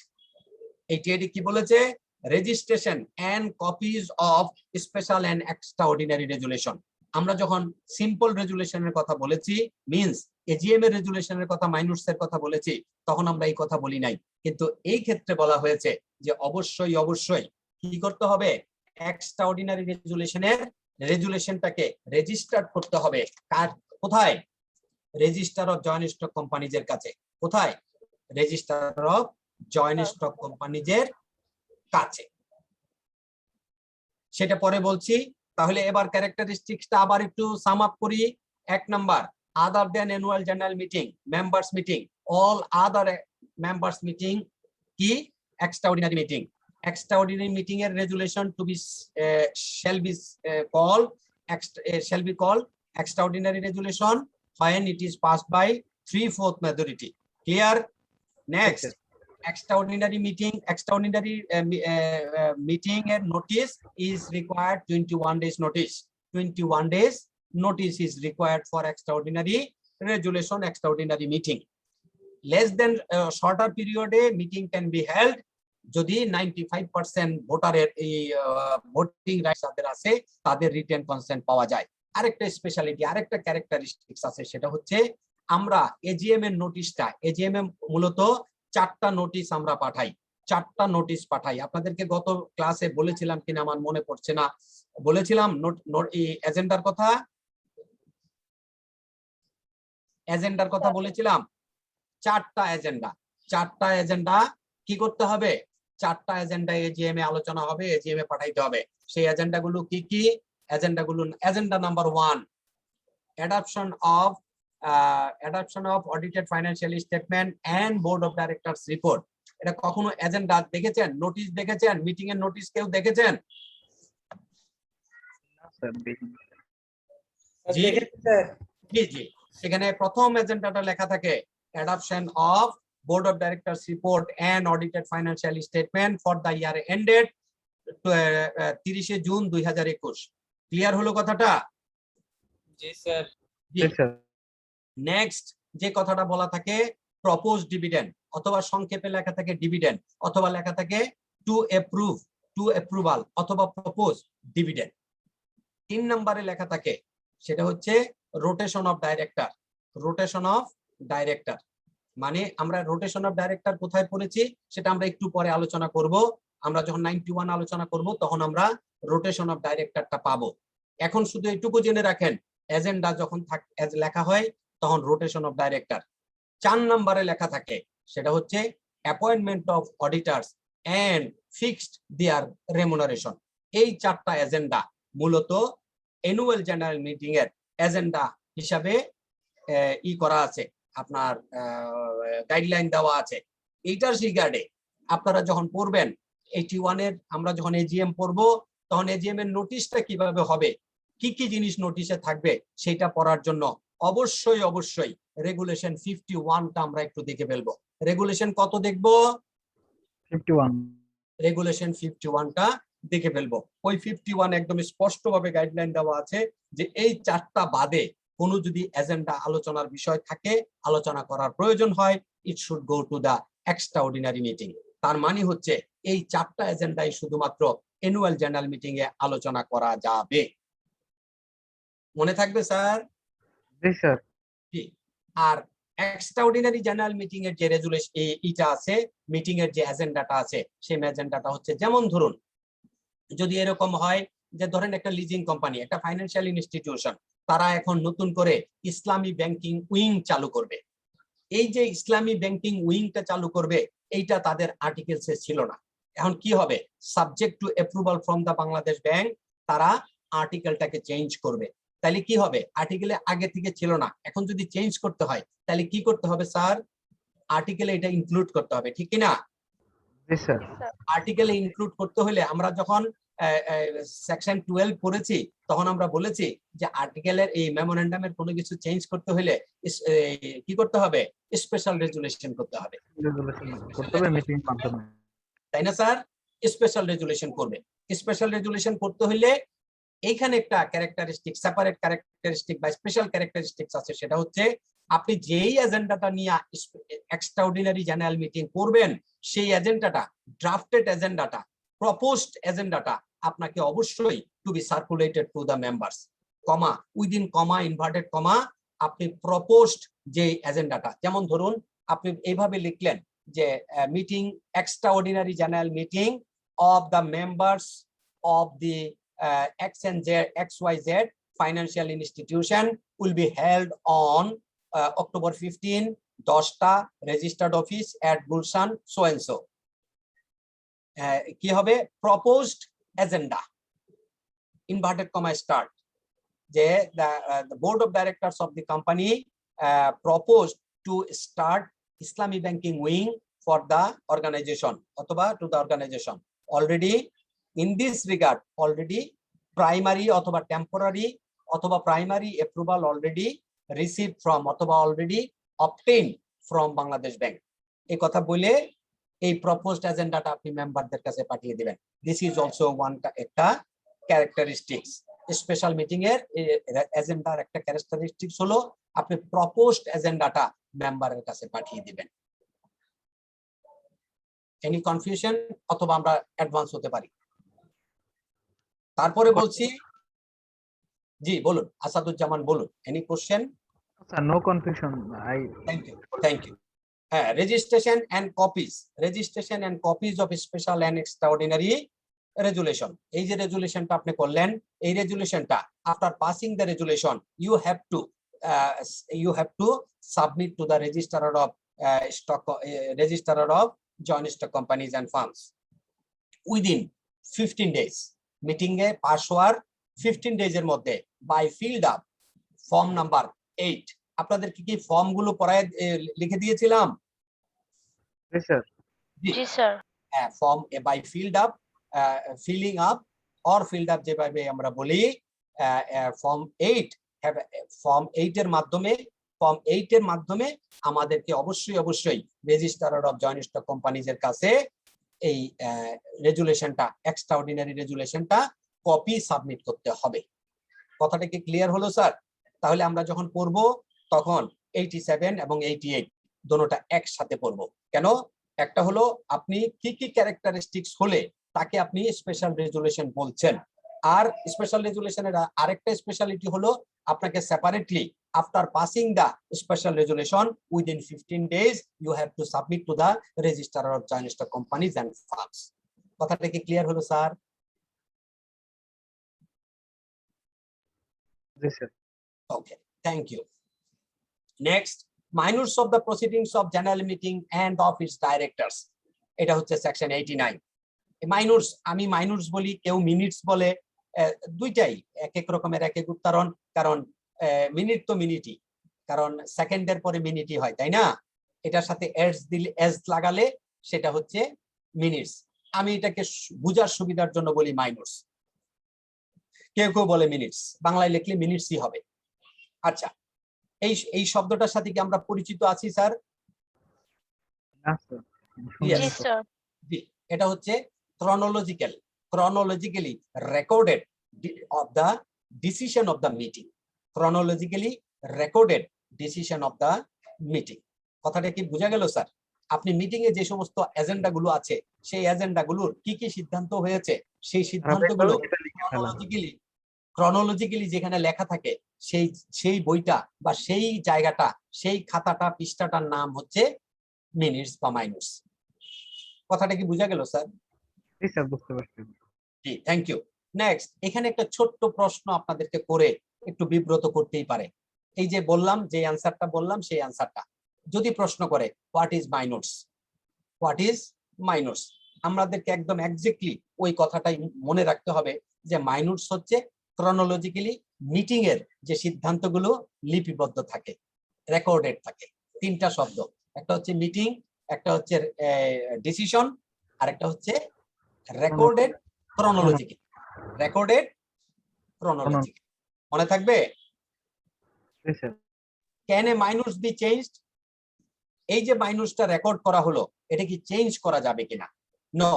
88 কি বলেছে? registration and copies of special and extraordinary resolution. আমরা যখন সিম্পল রেজুলেশনের কথা বলেছি, মিন্স এজিএম এর রেজুলেশনের কথা, মাইনরস এর কথা বলেছি, তখন আমরা এই কথা বলি নাই। কিন্তু এই ক্ষেত্রে বলা হয়েছে যে অবশ্যই কি করতে হবে? এক্সট্রাঅর্ডিনারি রেজুলেশনটাকে রেজিস্টার্ড করতে হবে। কোথায়? রেজিস্টার অফ জয়েন্ট স্টক কোম্পানিজের কাছে। কোথায়? রেজিস্টার অফ জয়েন্ট স্টক কোম্পানিজের কাছে। সেটা পরে বলছি। তাহলে এবার ক্যারেক্টারিস্টিক্সটা আবার একটু সাম আপ করি। 1 নাম্বার, আদার দেন annual general meeting, members meeting, all other members meeting কি? Extraordinary meeting. এক্সট্রাঅর্ডিনারি মিটিং এর resolution to be shall be called extraordinary resolution when it is passed by 3/4 majority. Clear? Next, extraordinary meeting and notice is required 21 days notice. 21 days notice is required for extraordinary resolution, extraordinary meeting. Less than shorter period meeting can be held যদি 95% ভোটারের এই voting rights যাদের আছে তাদের written consent পাওয়া যায়। আরেকটা speciality, আরেকটা ক্যারেক্টারিস্টিক্স আছে, সেটা হচ্ছে আমরা এজিএম এর নোটিশটা, এজিএম এর মূলত 4টা নোটিশ আমরা পাঠাই, 4টা নোটিশ পাঠাই। আপনাদেরকে গত ক্লাসে বলেছিলাম কিনা আমার মনে পড়ছে না, বলেছিলাম এজেন্ডার কথা, এজেন্ডার কথা বলেছিলাম। 4টা এজেন্ডা কি করতে হবে? 4টা এজেন্ডা এজিএম এ আলোচনা হবে, এজিএম এ পাঠাইতে হবে। সেই এজেন্ডাগুলো কি কি? Agenda number 1, adoption of audited financial statement and board of directors report. এটা কখনো এজেন্ডা দেখেছেন? নোটিশ দেখেছেন? মিটিং এর নোটিশ কেউ দেখেছেন? জি জি, সেখানে প্রথম এজেন্ডাটা লেখা থাকে adoption of board of directors report and audited financial statement for the year ended 30 June 2021। Clear হলো কথাটা? জি স্যার। নেক্সট যে কথাটা বলা থাকে প্রপোজ ডিভিডেন্ড, অথবা সংক্ষেপে লেখা থাকে ডিভিডেন্ড, অথবা লেখা থাকে টু অ্যাপ্রুভাল অথবা প্রপোজ ডিভিডেন্ড। 3 নম্বরে লেখা থাকে সেটা হচ্ছে rotation of director. Rotation of director মানে আমরা রোটেশন অফ ডাইরেক্টর কোথায় পড়েছি সেটা আমরা একটু পরে আলোচনা করব। আমরা যখন 91 আলোচনা করব তখন আমরা রোটেশন অফ ডাইরেক্টরটা পাবো। এখন শুধু এটুকু জেনে রাখেন, এজেন্ডা যখন লেখা হয় তখন রোটেশন অফ ডাইরেক্টর। 4 নম্বরে লেখা থাকে সেটা হচ্ছে appointment of auditors and fixed their remuneration. এই 4টা এজেন্ডা মূলত অ্যানুয়াল জেনারেল মিটিং এর এজেন্ডা হিসাবে করা আছে, আপনার গাইডলাইন দেওয়া আছে। এইটার রিগার্ডে আপনারা যখন পড়বেন 81 এর, আমরা যখন এজিএম পড়বো তখন এজিএম এর নোটিশটা কিভাবে হবে, কি কি জিনিস নোটিশে থাকবে সেটা পড়ার জন্য অবশ্যই রেগুলেশন 51টা আমরা একটু দেখে ফেলবো। রেগুলেশন কত দেখবো? 51। রেগুলেশন 51টা দেখে ফেলবো। ওই 51 একদম স্পষ্টভাবে গাইডলাইন দেওয়া আছে যে এই 4টা বাদে কোনো যদি এজেন্ডা আলোচনার বিষয় থাকে, আলোচনা করার প্রয়োজন হয়, it should go to the extraordinary meeting. তার মানে হচ্ছে এই 4টা এজেন্ডাই শুধুমাত্র অ্যানুয়াল জেনারেল মিটিং এ আলোচনা করা যাবে। মনে থাকবে স্যার? জি স্যার। আর এক্সট্রাঅর্ডিনারি জেনারেল মিটিং এর যে রেজুলেশন এইটা আছে, মিটিং এর যে এজেন্ডাটা আছে সেই এজেন্ডাটা হচ্ছে, যেমন ধরুন যদি এরকম হয় যে ধরেন একটা লিজিং কোম্পানি, একটা ফাইন্যান্সিয়াল ইনস্টিটিউশন, তারা এখন নতুন করে ইসলামী ব্যাংকিং উইং চালু করবে। এই যে ইসলামী ব্যাংকিং উইংটা চালু করবে এইটা তাদের আর্টিকেলসে ছিল না। এখন কি হবে? Subject to approval from the Bangladesh Bank, তারা আর্টিকেলটাকে চেঞ্জ করবে। তাহলে কি হবে? আর্টিকেলে আগে থেকে ছিল না, এখন যদি চেঞ্জ করতে হয় তাহলে কি করতে হবে স্যার? আর্টিকেলে এটা ইনক্লুড করতে হবে, ঠিক কি না? জি স্যার। আর্টিকেলে ইনক্লুড করতে হলে আমরা যখন সেকশন 12 পড়েছি তখন আমরা বলেছি যে আর্টিকেলের এই মেমোরেন্ডামের কোনো কিছু চেঞ্জ করতে হলে কি করতে হবে? স্পেশাল রেজুলেশন করতে হবে, মিটিং মাধ্যমে, তাই না স্যার? স্পেশাল রেজুলেশন করবে। স্পেশাল রেজুলেশন করতে হলে এইখানে একটা ক্যারেক্টারিস্টিক, সেপারেট ক্যারেক্টারিস্টিক বা স্পেশাল ক্যারেক্টারিস্টিক্স আছে, সেটা হচ্ছে আপনি যেই এজেন্ডাটা নিয়ে এক্সট্রাঅর্ডিনারি জেনারেল মিটিং করবেন সেই এজেন্ডাটা, ড্রাফটেড এজেন্ডাটা, প্রপোজড এজেন্ডাটা আপনাকে অবশ্যই to be circulated to the members, comma within comma inverted comma, আপনি প্রপোজড যে এজেন্ডাটা, যেমন ধরুন আপনি এইভাবে লিখলেন যে meeting, extraordinary general meeting of the members of the XYZ financial institution will be held on October 15 10টা registered office at Gulshan so and so. কি হবে? Proposed agenda inverted comma start, যে the board of directors of the company proposed to start Islamic banking wing for the organization অথবা to the organization. Already in this regard already primary অথবা temporary অথবা primary approval already received from অথবা already obtained from Bangladesh Bank. এই কথা বলে এই proposed এজেন্ডাটা আপনি মেম্বারদের কাছে পাঠিয়ে দিবেন। দিস ইজ অলসো ওয়ান একটা ক্যারেক্টারিস্টিক্স। স্পেশাল মিটিং এর এজেন্ডার একটা ক্যারেক্টারিস্টিক্স হলো আপনি প্রপোজড এজেন্ডাটা মেম্বারের কাছে পাঠিয়ে দিবেন। Any confusion? অথবা আমরা অ্যাডভান্স হতে পারি। তারপরে বলছি, জি বলুন আসাদুজ্জামান বলুন, any question? Sir no confusion. Thank you. হ্যাঁ, registration and copies of special and extraordinary resolution. এই যে রেজুলেশনটা আপনি করলেন, এই রেজুলেশনটা after passing the resolution you have to submit to the registrar of joint stock companies and firms within 15 days। Meeting এ pass হওয়ার 15 days এর মধ্যে by filled up form number 8। আপনাদের কি কি ফর্ম গুলো পড়ায় লিখে দিয়েছিলাম? জি স্যার। হ্যাঁ, form by filled up, filling up or filled up যেভাবে আমরা বলি, ফর্ম 8 ফর্ম 8 এর মাধ্যমে আমাদেরকে অবশ্যই registrar of joint stock companies এর কাছে এই রেজুলেশনটা, এক্সট্রাঅর্ডিনারি রেজুলেশনটা কপি সাবমিট করতে হবে। কথাটা কি ক্লিয়ার হলো স্যার? তাহলে আমরা যখন পড়বো তখন 87 এবং 88 দুটোটা একসাথে পড়বো। কেন? একটা হলো আপনি কি কি ক্যারেক্টারিস্টিক্স হলে তাকে আপনি স্পেশাল রেজুলেশন বলছেন, আর স্পেশাল রেজুলেশনের আরেকটা স্পেশালিটি হলো আপনাকে separately after passing the special resolution within 15 days you have to submit to the registrar of joint stock companies and firms. কথাটা কি ক্লিয়ার হলো স্যার? জি sir. Okay, thank you. Next, minutes of the proceedings of general meeting and of its directors. এটা হচ্ছে section 89। মাইনুটস, আমি মাইনুটস বলি, কেউ minutes বলে, দুইটাই এক এক রকমের এক এক উচ্চারণ। কারণ মিনিট তো মিনিটই, কারণ সেকেন্ডের পরে মিনিটই হয়, তাই না? এটার সাথে এস দিলে, এস লাগালে সেটা হচ্ছে মিনিটস। আমি এটাকে বোঝার সুবিধার জন্য বলি মাইনুটস, কেউ কেউ বলে মিনিটস, বাংলায় লিখলে মিনিটসই হবে। আচ্ছা, এই শব্দটার সাথে কি আমরা পরিচিত আছি স্যার? জি স্যার। জি, এটা হচ্ছে chronologically recorded of the decision of the meeting. Chronologically recorded decision of the meeting. কথাটা কি বোঝা গেল স্যার? আপনি মিটিং এ যে সমস্ত এজেন্ডা গুলো আছে, সেই এজেন্ডা গুলোর কি কি সিদ্ধান্ত হয়েছে, সেই সিদ্ধান্তগুলো ক্রনোলজিক্যালি যেখানে লেখা থাকে, সেই বইটা বা সেই জায়গাটা, সেই খাতাটা, পৃষ্ঠাটার নাম হচ্ছে মিনিটস বা মাইনুটস। কথাটা কি বোঝা গেল স্যার? জি স্যার, বুঝতে পারছি। জি, থ্যাংক ইউ। নেক্সট, এখানে একটা ছোট্ট প্রশ্ন আপনাদেরকে করে একটু বিব্রত করতেই পারে। এই যে বললাম, যে অ্যানসারটা বললাম, সেই অ্যানসারটা যদি প্রশ্ন করে হোয়াট ইজ মাইনুটস, হোয়াট ইজ মাইনুটস, আমাদেরকে একদম এক্স্যাক্টলি ওই কথাটাই মনে রাখতে হবে যে মাইনুটস হচ্ছে ক্রনোলজিক্যালি মিটিং এর যে সিদ্ধান্তগুলো লিপিবদ্ধ থাকে, রেকর্ডেড থাকে। তিনটা শব্দ, একটা হচ্ছে মিটিং, একটা হচ্ছে ডিসিশন, আর একটা হচ্ছে রেকর্ডেড ক্রনোলজিক্যালি। রেকর্ডেড ক্রনোলজিক্যালি মনে থাকবে? Can a minutes be changed? এই যে মাইনুটসটা রেকর্ড করা হলো, এটা কি চেঞ্জ করা যাবে কিনা? No,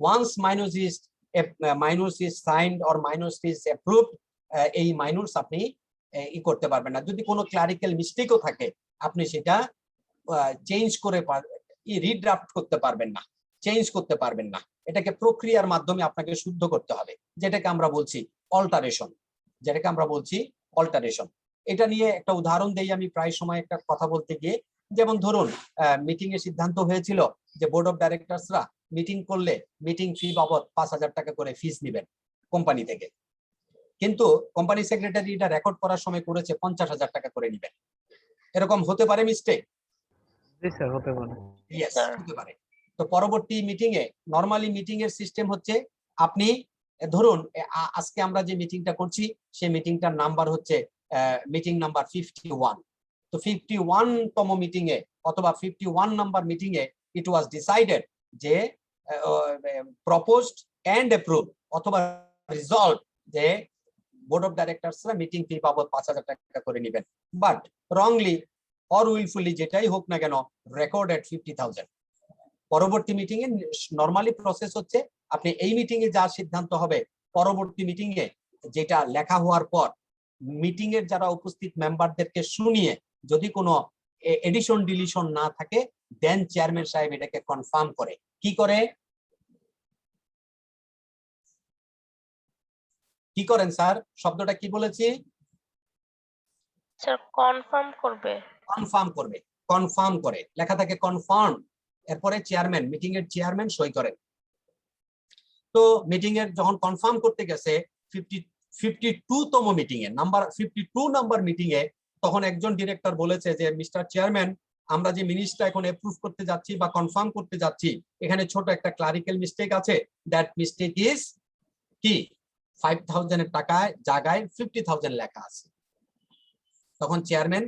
once minutes is signed or minutes is approved, এই মাইনুটস আপনি ই করতে পারবেন না। যদি কোনো ক্লারিক্যাল মিস্টেকও থাকে, আপনি সেটা চেঞ্জ করে রিড্রাফট করতে পারবেন না, চেঞ্জ করতে পারবেন না। এটাকে প্রক্রিয়ার মাধ্যমে আপনাকে শুদ্ধ করতে হবে, যেটাকে আমরা বলছি অল্টারেশন, যেটাকে আমরা বলছি অল্টারেশন। এটা নিয়ে একটা উদাহরণ দেই আমি প্রায় সময় একটা কথা বলতে গিয়ে। যেমন ধরুন, মিটিং এ সিদ্ধান্ত হয়েছিল যে বোর্ড অফ ডাইরেক্টরসরা মিটিং করলে মিটিং ফি বাবদ 5,000 টাকা করে ফিস নেবেন কোম্পানি থেকে, কিন্তু কোম্পানি সেক্রেটারি এটা রেকর্ড করার সময় করেছে 50,000 টাকা করে নেবেন। এরকম হতে পারে মিস্টেক? জি স্যার, হতে পারে। Yes, Sir. হতে পারে। তো পরবর্তী মিটিং এ নরমালি মিটিং এর সিস্টেম হচ্ছে আপনি ধরুন আজকে আমরা যে মিটিংটা করছি সেই মিটিংটার নাম্বার হচ্ছে মিটিং নাম্বার 51। তো 51 তম মিটিং এ অথবা 51 number meeting A it was decided যে প্রপোজড এন্ড অ্যাপ্রুভ অথবা রিজলভ যে বোর্ড অফ ডাইরেক্টরসরা মিটিং ফি বাবদ 5,000 টাকা করে নেবেন, বাট রংলি অর উইলফুলি যেটাই হোক না কেন রেকর্ডেড 50,000। পরবর্তী মিটিং এ নরমালি প্রসেস হচ্ছে আপনি এই মিটিং এ যা সিদ্ধান্ত হবে পরবর্তী মিটিং এ যেটা লেখা হওয়ার পর মিটিং এর যারা উপস্থিত মেম্বারদেরকে শুনিয়ে যদি কোনো এডিশন ডিলিশন না থাকে দেন চেয়ারম্যান সাহেব এটাকে কনফার্ম করে। কি করে? কি করেন স্যার? শব্দটা কি বলেছি? স্যার কনফার্ম করবে। কনফার্ম করবে, কনফার্ম করে লেখা থাকে কনফার্ম, এরপরে চেয়ারম্যান মিটিং এর চেয়ারম্যান সই করেন। তো মিটিং এর যখন কনফার্ম করতে গেছে 52 তম মিটিং এ নাম্বার 52 নাম্বার মিটিং এ তখন একজন ডিরেক্টর বলেছে যে মিস্টার চেয়ারম্যান আমরা যে মিনিটসটা এখন অ্যাপ্রুভ করতে যাচ্ছি বা কনফার্ম করতে যাচ্ছি এখানে ছোট একটা ক্লারিক্যাল মিস্টেক আছে। দ্যাট মিস্টেক ইজ কি 5,000 এর টাকায় জায়গায় 50,000 লেখা আছে। তখন চেয়ারম্যান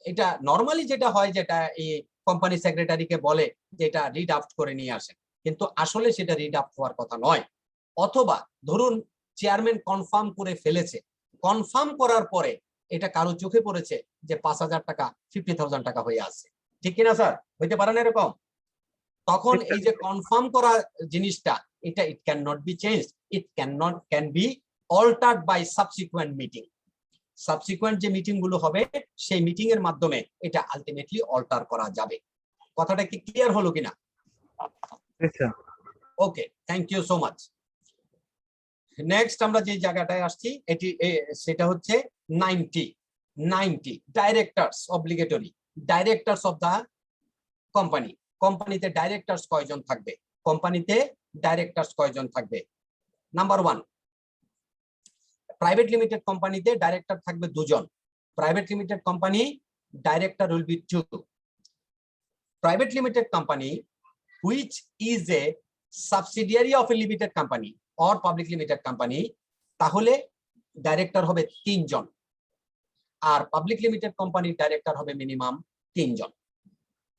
এটা নরমালি যেটা হয় যেটা এই কোম্পানি সেক্রেটারিকে বলে যে এটা রিড আউট করে নিয়ে আসেন, কিন্তু আসলে সেটা রিড আউট হওয়ার কথা নয়। অথবা ধরুন চেয়ারম্যান কনফার্ম করে ফেলেছে, কনফার্ম করার পরে এটা কারো চোখে পড়েছে যে 5,000 টাকা 50,000 টাকা হয়ে আছে, ঠিক কিনা স্যার? হইতে পারে না এরকম? তখন এই যে কনফার্ম করা জিনিসটা এটা it can not be change, it can be altered by subsequent meeting. Subsequent যে মিটিং গুলো হবে সেই মিটিং এর মাধ্যমে এটা আলটিমেটলি অল্টার করা যাবে। কথাটা কি ক্লিয়ার হলো কিনা? Okay, thank you so much. Next আমরা যে জায়গাটায় আসছি এটি সেটা হচ্ছে 90 directors obligatory. Directors of the company. কোম্পানিতে ডাইরেক্টরস কয়জন থাকবে? কোম্পানিতে ডাইরেক্টরস কয়জন থাকবে? নাম্বার 1, প্রাইভেট লিমিটেড কোম্পানিতে ডাইরেক্টর থাকবে 2 জন। Private limited company director will be 2। Private limited company which is a subsidiary of a limited company or public limited company তাহলে ডাইরেক্টর হবে 3 জন, আর পাবলিক লিমিটেড কোম্পানির ডাইরেক্টর হবে মিনিমাম 3 জন।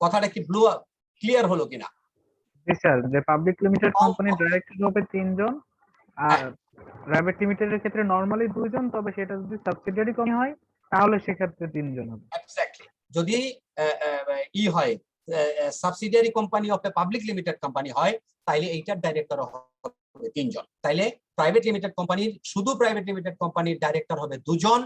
কথাটা কি ক্লিয়ার হলো কিনা? জি স্যার, যে পাবলিক লিমিটেড কোম্পানির ডাইরেক্টর হবে 3 জন আর প্রাইভেট লিমিটেডের ক্ষেত্রে নরমালি 2 জন, তবে সেটা যদি সাবসিডিয়ারি কোম্পানি হয় তাহলে সেক্ষেত্রে 3 জন হবে। এক্স্যাক্টলি, যদি ই হয় subsidiary company of a public limited company হয় তাইলে এইটার ডাইরেক্টর হবে 3 জন। তাইলে প্রাইভেট লিমিটেড কোম্পানির শুধু প্রাইভেট লিমিটেড কোম্পানির ডাইরেক্টর হবে 2 জন।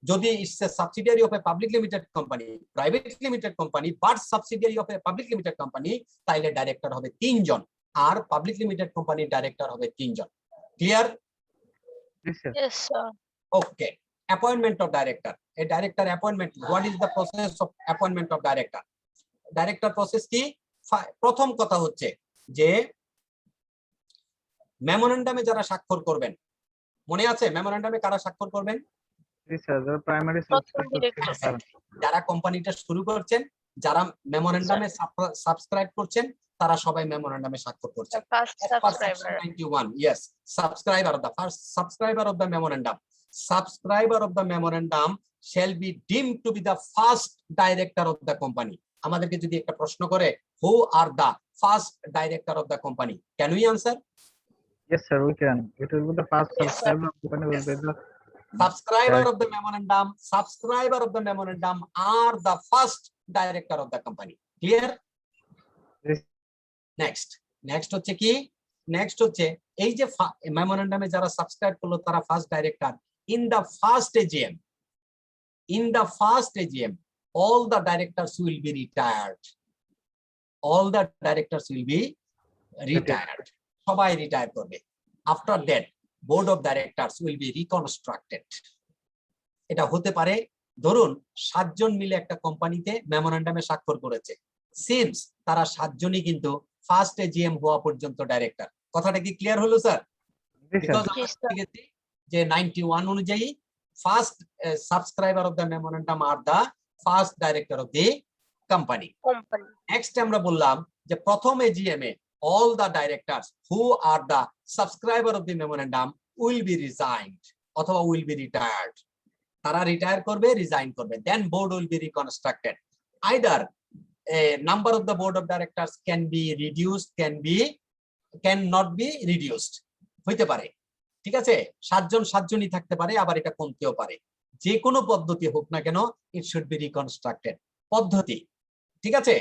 যদি it's a subsidiary of a public limited company, private limited company but subsidiary of a public limited company, তাইলে ডাইরেক্টর হবে 3 জন, আর পাবলিক লিমিটেড কোম্পানির ডাইরেক্টর হবে 3 জন। ক্লিয়ার? জি sir. Yes, sir. Okay. Appointment of director. A director appointment. What is the process of appointment of director? Director process কি? প্রথম কথা হচ্ছে যে মেমোরেন্ডামে যারা স্বাক্ষর করবেন, মনে আছে মেমোরেন্ডামে কারা স্বাক্ষর করবেন? জি স্যার, যারা প্রাইমারি প্রথম ডিরেক্টর। যারা কোম্পানিটা শুরু করছেন, যারা মেমোরেন্ডামে সাবস্ক্রাইব করছেন, তারা সবাই মেমোরেন্ডামে স্বাক্ষর করছেন। First subscriber. 91, yes, subscriber of the first subscriber of the memorandum. Subscriber of the memorandum shall be deemed to be the first director of the company. আমাদেরকে যদি একটা প্রশ্ন করে who are the first director of the company, can we answer? Yes sir, we can. It will be the first Yes, sir. subscriber company will be the Subscriber of the memorandum, subscriber of the memorandum are the first director of the company. Clear? Yes. Next হচ্ছে কি? Next হচ্ছে এই যে মেমোরেন্ডামে যারা subscribe করলো তারা first director. In the first AGM all the directors will be retired. All the directors will be retired. সবাই retire করবে। After that, board of directors will be reconstructed. এটা হতে পারে ধরুন 7 জন মিলে একটা কোম্পানিতে মেমোরেন্ডামে স্বাক্ষর করেছে, সিন্স তারা 7 জনই কিন্তু ফার্স্ট এজিএম হওয়া পর্যন্ত ডাইরেক্টর। কথাটা কি ক্লিয়ার হলো স্যার? যে 91 অনুযায়ী first subscriber of the memorandum are the first director of the company. Company. Next আমরা বললাম যে প্রথম AGM A all the directors who are the subscriber of the memorandum will be resigned অথবা will be retired, তারা retire করবে, resign করবে। then board will be reconstructed, either a number of the board of directors can be reduced, cannot be reduced, হইতে পারে, ঠিক আছে, 7 জন 7 জনই থাকতে পারে, আবার এটা কমতেও পারে, যে কোনো পদ্ধতি হোক না কেন it should be reconstructed পদ্ধতি, ঠিক আছে।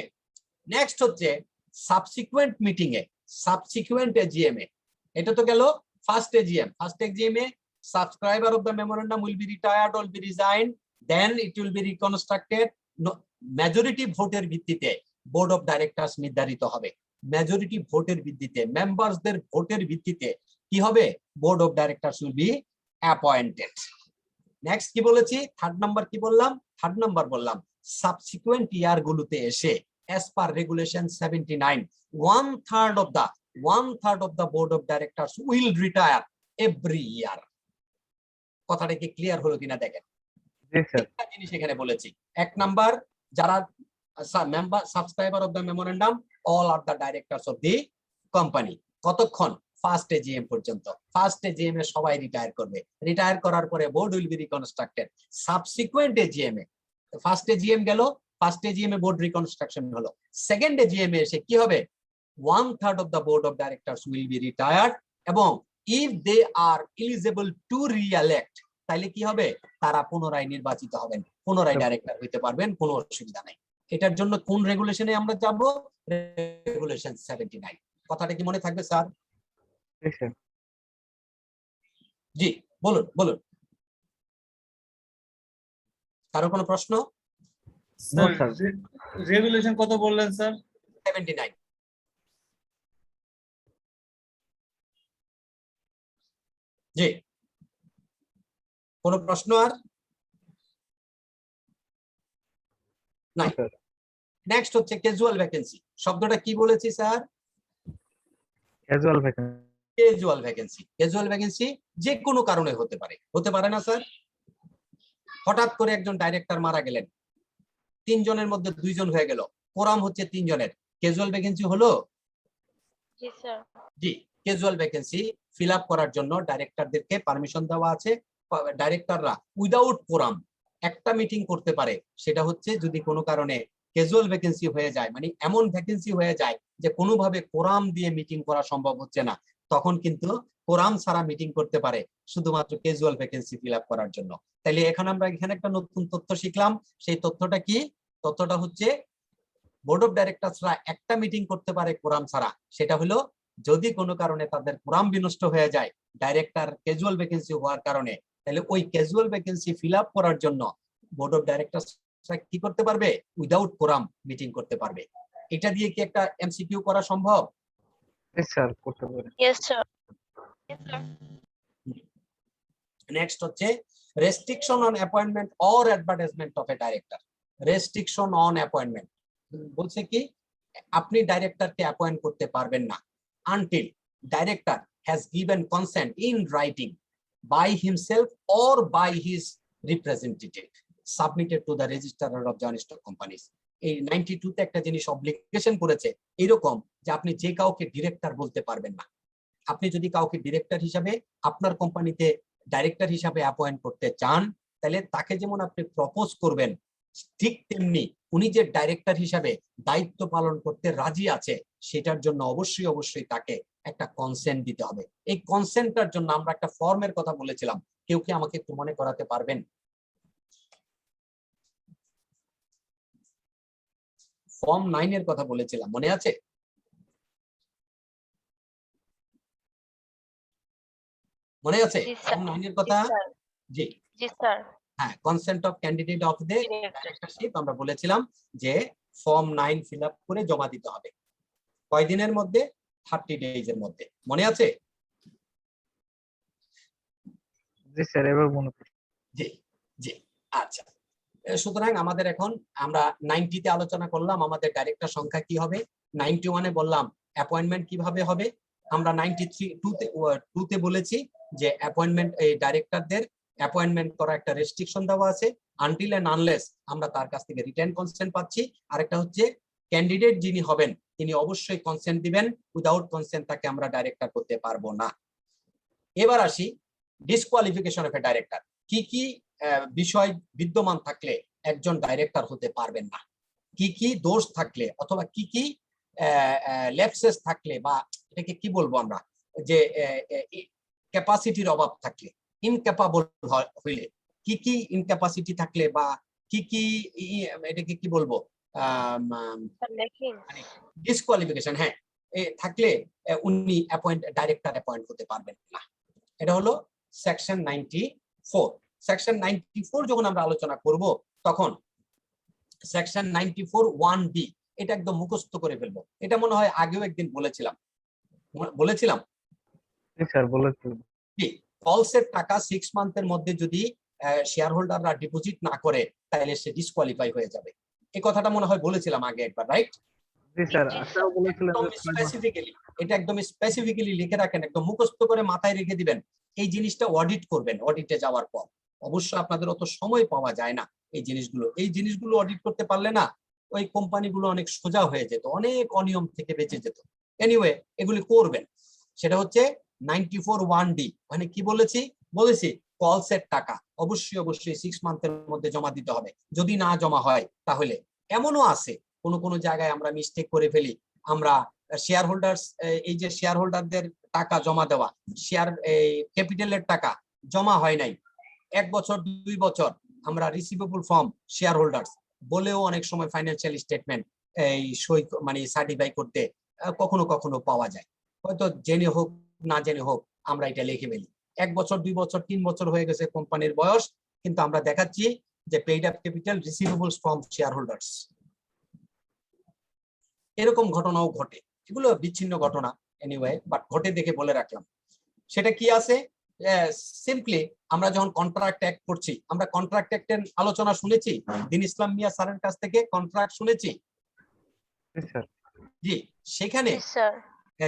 নেক্সট হচ্ছে সাবসিকুয়েন্ট মিটিং এ, সাবসিকুয়েন্ট এজিএম এ, এটা তো গেল ফার্স্ট এজিএম। ফার্স্ট এজিএম এ subscriber of the memorandum will be retired or be resign, then it will be reconstructed. Majority ভোটের ভিত্তিতে বোর্ড অফ ডাইরেক্টরস নির্ধারিত হবে, মেজরিটি ভোটের ভিত্তিতে, মেম্বারসদের ভোটের ভিত্তিতে কি হবে, board of directors will be appointed. Next কি বলেছি, থার্ড নাম্বার কি বললাম, থার্ড নাম্বার বললাম সাবসিকুয়েন্ট ইয়ার গুলোতে এসে as per regulation 79 one-third of the board of directors will retire every year। কথাটা কি ক্লিয়ার হলো কিনা দেখেন। জি স্যার। একটা জিনিস এখানে বলেছি, এক নাম্বার যারা member subscriber of the memorandum all are the directors of the company, কতক্ষণ, ফার্স্ট এজিএম পর্যন্ত। ফার্স্ট এজিএম এ সবাই রিটায়ার করবে, রিটায়ার করার পরে board will be reconstructed. Subsequent AGM এ, ফার্স্ট এজিএম গেল, ফার্স্ট এজিএম এ বোর্ড রিকনস্ট্রাকশন হলো, সেকেন্ড এজিএম এ এসে কি হবে, 1/3 of the board of directors will be retired, এবং if they are eligible to re-elect তাহলে কি হবে, তারা পুনরায় নির্বাচিত হবেন, পুনরায় ডাইরেক্টর হইতে পারবেন, কোনো অসুবিধা নাই। এটার জন্য কোন রেগুলেশনে আমরা যাব, রেগুলেশন 79। কথাটা কি মনে থাকবে স্যার? জি স্যার। জি বলুন বলুন, কারো কোনো প্রশ্ন? স্যার রেগুলেশন কত বললেন স্যার? 79। জি কোনো প্রশ্ন আর নাই? নেক্সট হচ্ছে ক্যাজুয়াল ভ্যাকেন্সি। শব্দটা কি বলেছি sir? Casual vacancy. Casual vacancy, casual vacancy যে কোনো কারণে হতে পারে, হতে পারে না স্যার? হঠাৎ করে একজন ডাইরেক্টর মারা গেলেন, 3 জনের মধ্যে 2 জন হয়ে গেল, কোরাম হচ্ছে 3 জনের, ক্যাজুয়াল ভ্যাকেন্সি হলো? জি স্যার। জি, ক্যাজুয়াল ভ্যাকেন্সি ফিল আপ করার জন্য ডাইরেক্টরদেরকে পারমিশন দেওয়া আছে। ডাইরেক্টররা উইদাউট কোরাম একটা মিটিং করতে পারে, সেটা হচ্ছে যদি কোনো কারণে ক্যাজুয়াল ভ্যাকেন্সি হয়ে যায়, মানে এমন ভ্যাকেন্সি হয়ে যায় যে কোনোভাবে কোরাম দিয়ে মিটিং করা সম্ভব হচ্ছে না, তখন কিন্তু কোরাম ছাড়া মিটিং করতে পারে, শুধুমাত্র ক্যাজুয়াল ভ্যাকেন্সি ফিল আপ করার জন্য। তাহলে এখানে আমরা এখানে একটা নতুন তথ্য শিখলাম। সেই তথ্যটা কি? তথ্যটা হচ্ছে বোর্ড অফ ডাইরেক্টরসরা একটা মিটিং করতে পারে কোরাম ছাড়া, সেটা হলো যদি কোনো কারণে তাদের কোরাম বিনষ্ট হয়ে যায় ডাইরেক্টর ক্যাজুয়াল ভ্যাকেন্সি হওয়ার কারণে, তাহলে ওই ক্যাজুয়াল ভ্যাকেন্সি ফিল আপ করার জন্য বোর্ড অফ ডাইরেক্টরসরা কি করতে পারবে, উইদাউট কোরাম মিটিং করতে পারবে। এটা দিয়ে কি একটা এমসিকিউ করা সম্ভব? জি স্যার, করতে পারেন। Yes sir. Yes sir. Next হচ্ছে restriction on appointment or advertisement of a director. Restriction on appointment বলছে কি, আপনি ডাইরেক্টরকে অ্যাপয়েন্ট করতে পারবেন না until director has given consent in writing by himself or by his representative submitted to the registrar of joint stock companies. এই 92 তে একটা জিনিস অব্লিগেশন করেছে এরকম যে আপনি যে কাউকে ডিরেক্টর বলতে পারবেন না। আপনি যদি কাউকে ডিরেক্টর হিসাবে আপনার কোম্পানিতে ডাইরেক্টর হিসাবে অ্যাপয়েন্ট করতে চান, তাহলে তাকে যেমন আপনি প্রপোজ করবেন, ঠিক তেমনি উনি যে ডাইরেক্টর হিসাবে দায়িত্ব পালন করতে রাজি আছে, সেটার জন্য অবশ্যই অবশ্যই তাকে একটা কনসেন্ট দিতে হবে। এই কনসেন্টটার জন্য আমরা একটা ফর্মের কথা বলেছিলাম, কেউ কি আমাকে একটু মনে করাতে পারবেন? ফর্ম 9 এর কথা বলেছিলাম, মনে আছে? মনে আছে জি স্যার। ফর্ম 9 এর কথা? জি স্যার। জি জি স্যার। হ্যাঁ, consent of candidate of the directorship আমরা বলেছিলাম যে ফর্ম 9 ফিল আপ করে জমা দিতে হবে কয় দিনের মধ্যে? 30 ডেজ এর মধ্যে। মনে আছে? জি স্যার, এবার মনে পড়ছে। জি জি আচ্ছা। সুতরাং আমাদের এখন আমরা 90 তে আলোচনা করলাম আমাদের ডাইরেক্টর সংখ্যা কি হবে, 91 এ বললাম অ্যাপয়েন্টমেন্ট কিভাবে হবে, আমরা 2 তে বলেছি যে অ্যাপয়েন্টমেন্ট এই ডাইরেক্টরদের অ্যাপয়েন্টমেন্ট করা একটা রেস্ট্রিকশন দেওয়া আছে, আনটিল এন্ড আনলেস আমরা তার কাছ থেকে রিটেন কনসেন্ট পাচ্ছি। আরেকটা হচ্ছে ক্যান্ডিডেট যিনি হবেন তিনি অবশ্যই কনসেন্ট দিবেন, উইদাউট কনসেন্ট তাকে আমরা ডাইরেক্টর করতে পারবো না। এবার আসি ডিসকোয়ালিফিকেশন অফ এ ডাইরেক্টর। কি কি বিষয় বিদ্যমান থাকলে একজন ডাইরেক্টর হতে পারবেন না, কি কি দোষ থাকলে অথবা কি কি ল্যাপসেস থাকলে, বা এটাকে কি বলবো আমরা, যে ক্যাপাসিটির অভাব থাকলে, ইনক্যাপাবল হইলে, কি কি ইনক্যাপাসিটি থাকলে বা কি কি এটাকে কি বলবো ডিসকোয়ালিফিকেশন, হ্যাঁ থাকলে উনি ডাইরেক্টর অ্যাপয়েন্ট হতে পারবেন না। এটা হলো সেকশন 94। সেকশন 94 যখন আমরা আলোচনা করব তখন সেকশন 94 1D এটা একদম মুখস্থ করে ফেলবো। এটা মনে হয় আগেও একদিন বলেছিলাম স্যার বলেছিলেন। ফলসের টাকা 6 মান্থের মধ্যে যদি শেয়ার হোল্ডাররা ডিপোজিট না করে তাহলে সে ডিসকোয়ালিফাই হয়ে যাবে। এই কথাটা মনে হয় বলেছিলাম আগে একবার, রাইট? জি স্যার, আশাও বলেছিলেন। এটা একদম স্পেসিফিক্যালি লিখে রাখেন, একদম মুখস্থ করে মাথায় রেখে দিবেন। এই জিনিসটা অডিট করবেন, অডিটে যাওয়ার পর অবশ্য আপনাদের অত সময় পাওয়া যায় না এই জিনিসগুলো অডিট করতে পারলে না ওই কোম্পানিগুলো অনেক সোজা হয়ে যেত, অনেক অনিয়ম থেকে বেঁচে যেত। এনিওয়ে এগুলি করবেন। সেটা হচ্ছে 94 1D, মানে কি বলেছি কলসের টাকা অবশ্যই 6 মান্থের মধ্যে জমা দিতে হবে। যদি না জমা হয় তাহলে এমনও আছে কোন জায়গায় আমরা মিস্টেক করে ফেলি, আমরা শেয়ার হোল্ডার্স, এই যে শেয়ার হোল্ডারদের টাকা জমা দেওয়া, শেয়ার ক্যাপিটালের টাকা জমা হয় নাই 1 বছর 2 বছর, আমরা রিসিভেবল ফ্রম শেয়ার হোল্ডার্স বলেও অনেক সময় ফাইন্যান্সিয়াল স্টেটমেন্ট এই সই মানে সার্টিফাই করতে কখনো পাওয়া যায়। হয়তো জেনে হোক না জেনে হোক আমরা এটা লিখে ফেলি। 1 বছর 2 বছর 3 বছর হয়ে গেছে কোম্পানির বয়স, কিন্তু আমরা দেখাচ্ছি যে paid up capital receivables from share holders. এরকম ঘটনাও ঘটে, এগুলো বিচ্ছিন্ন ঘটনা এনিওয়ে, বাট ঘটে দেখে বলে রাখলাম। সেটা কি আছে, সিম্পলি আমরা যখন কন্ট্রাক্ট অ্যাক্ট করছি, আমরা কন্ট্রাক্ট অ্যাক্টের আলোচনা শুনেছি দিন ইসলাম মিয়া স্যারের কাছ থেকে, কন্ট্রাক্ট শুনেছি জি। সেখানে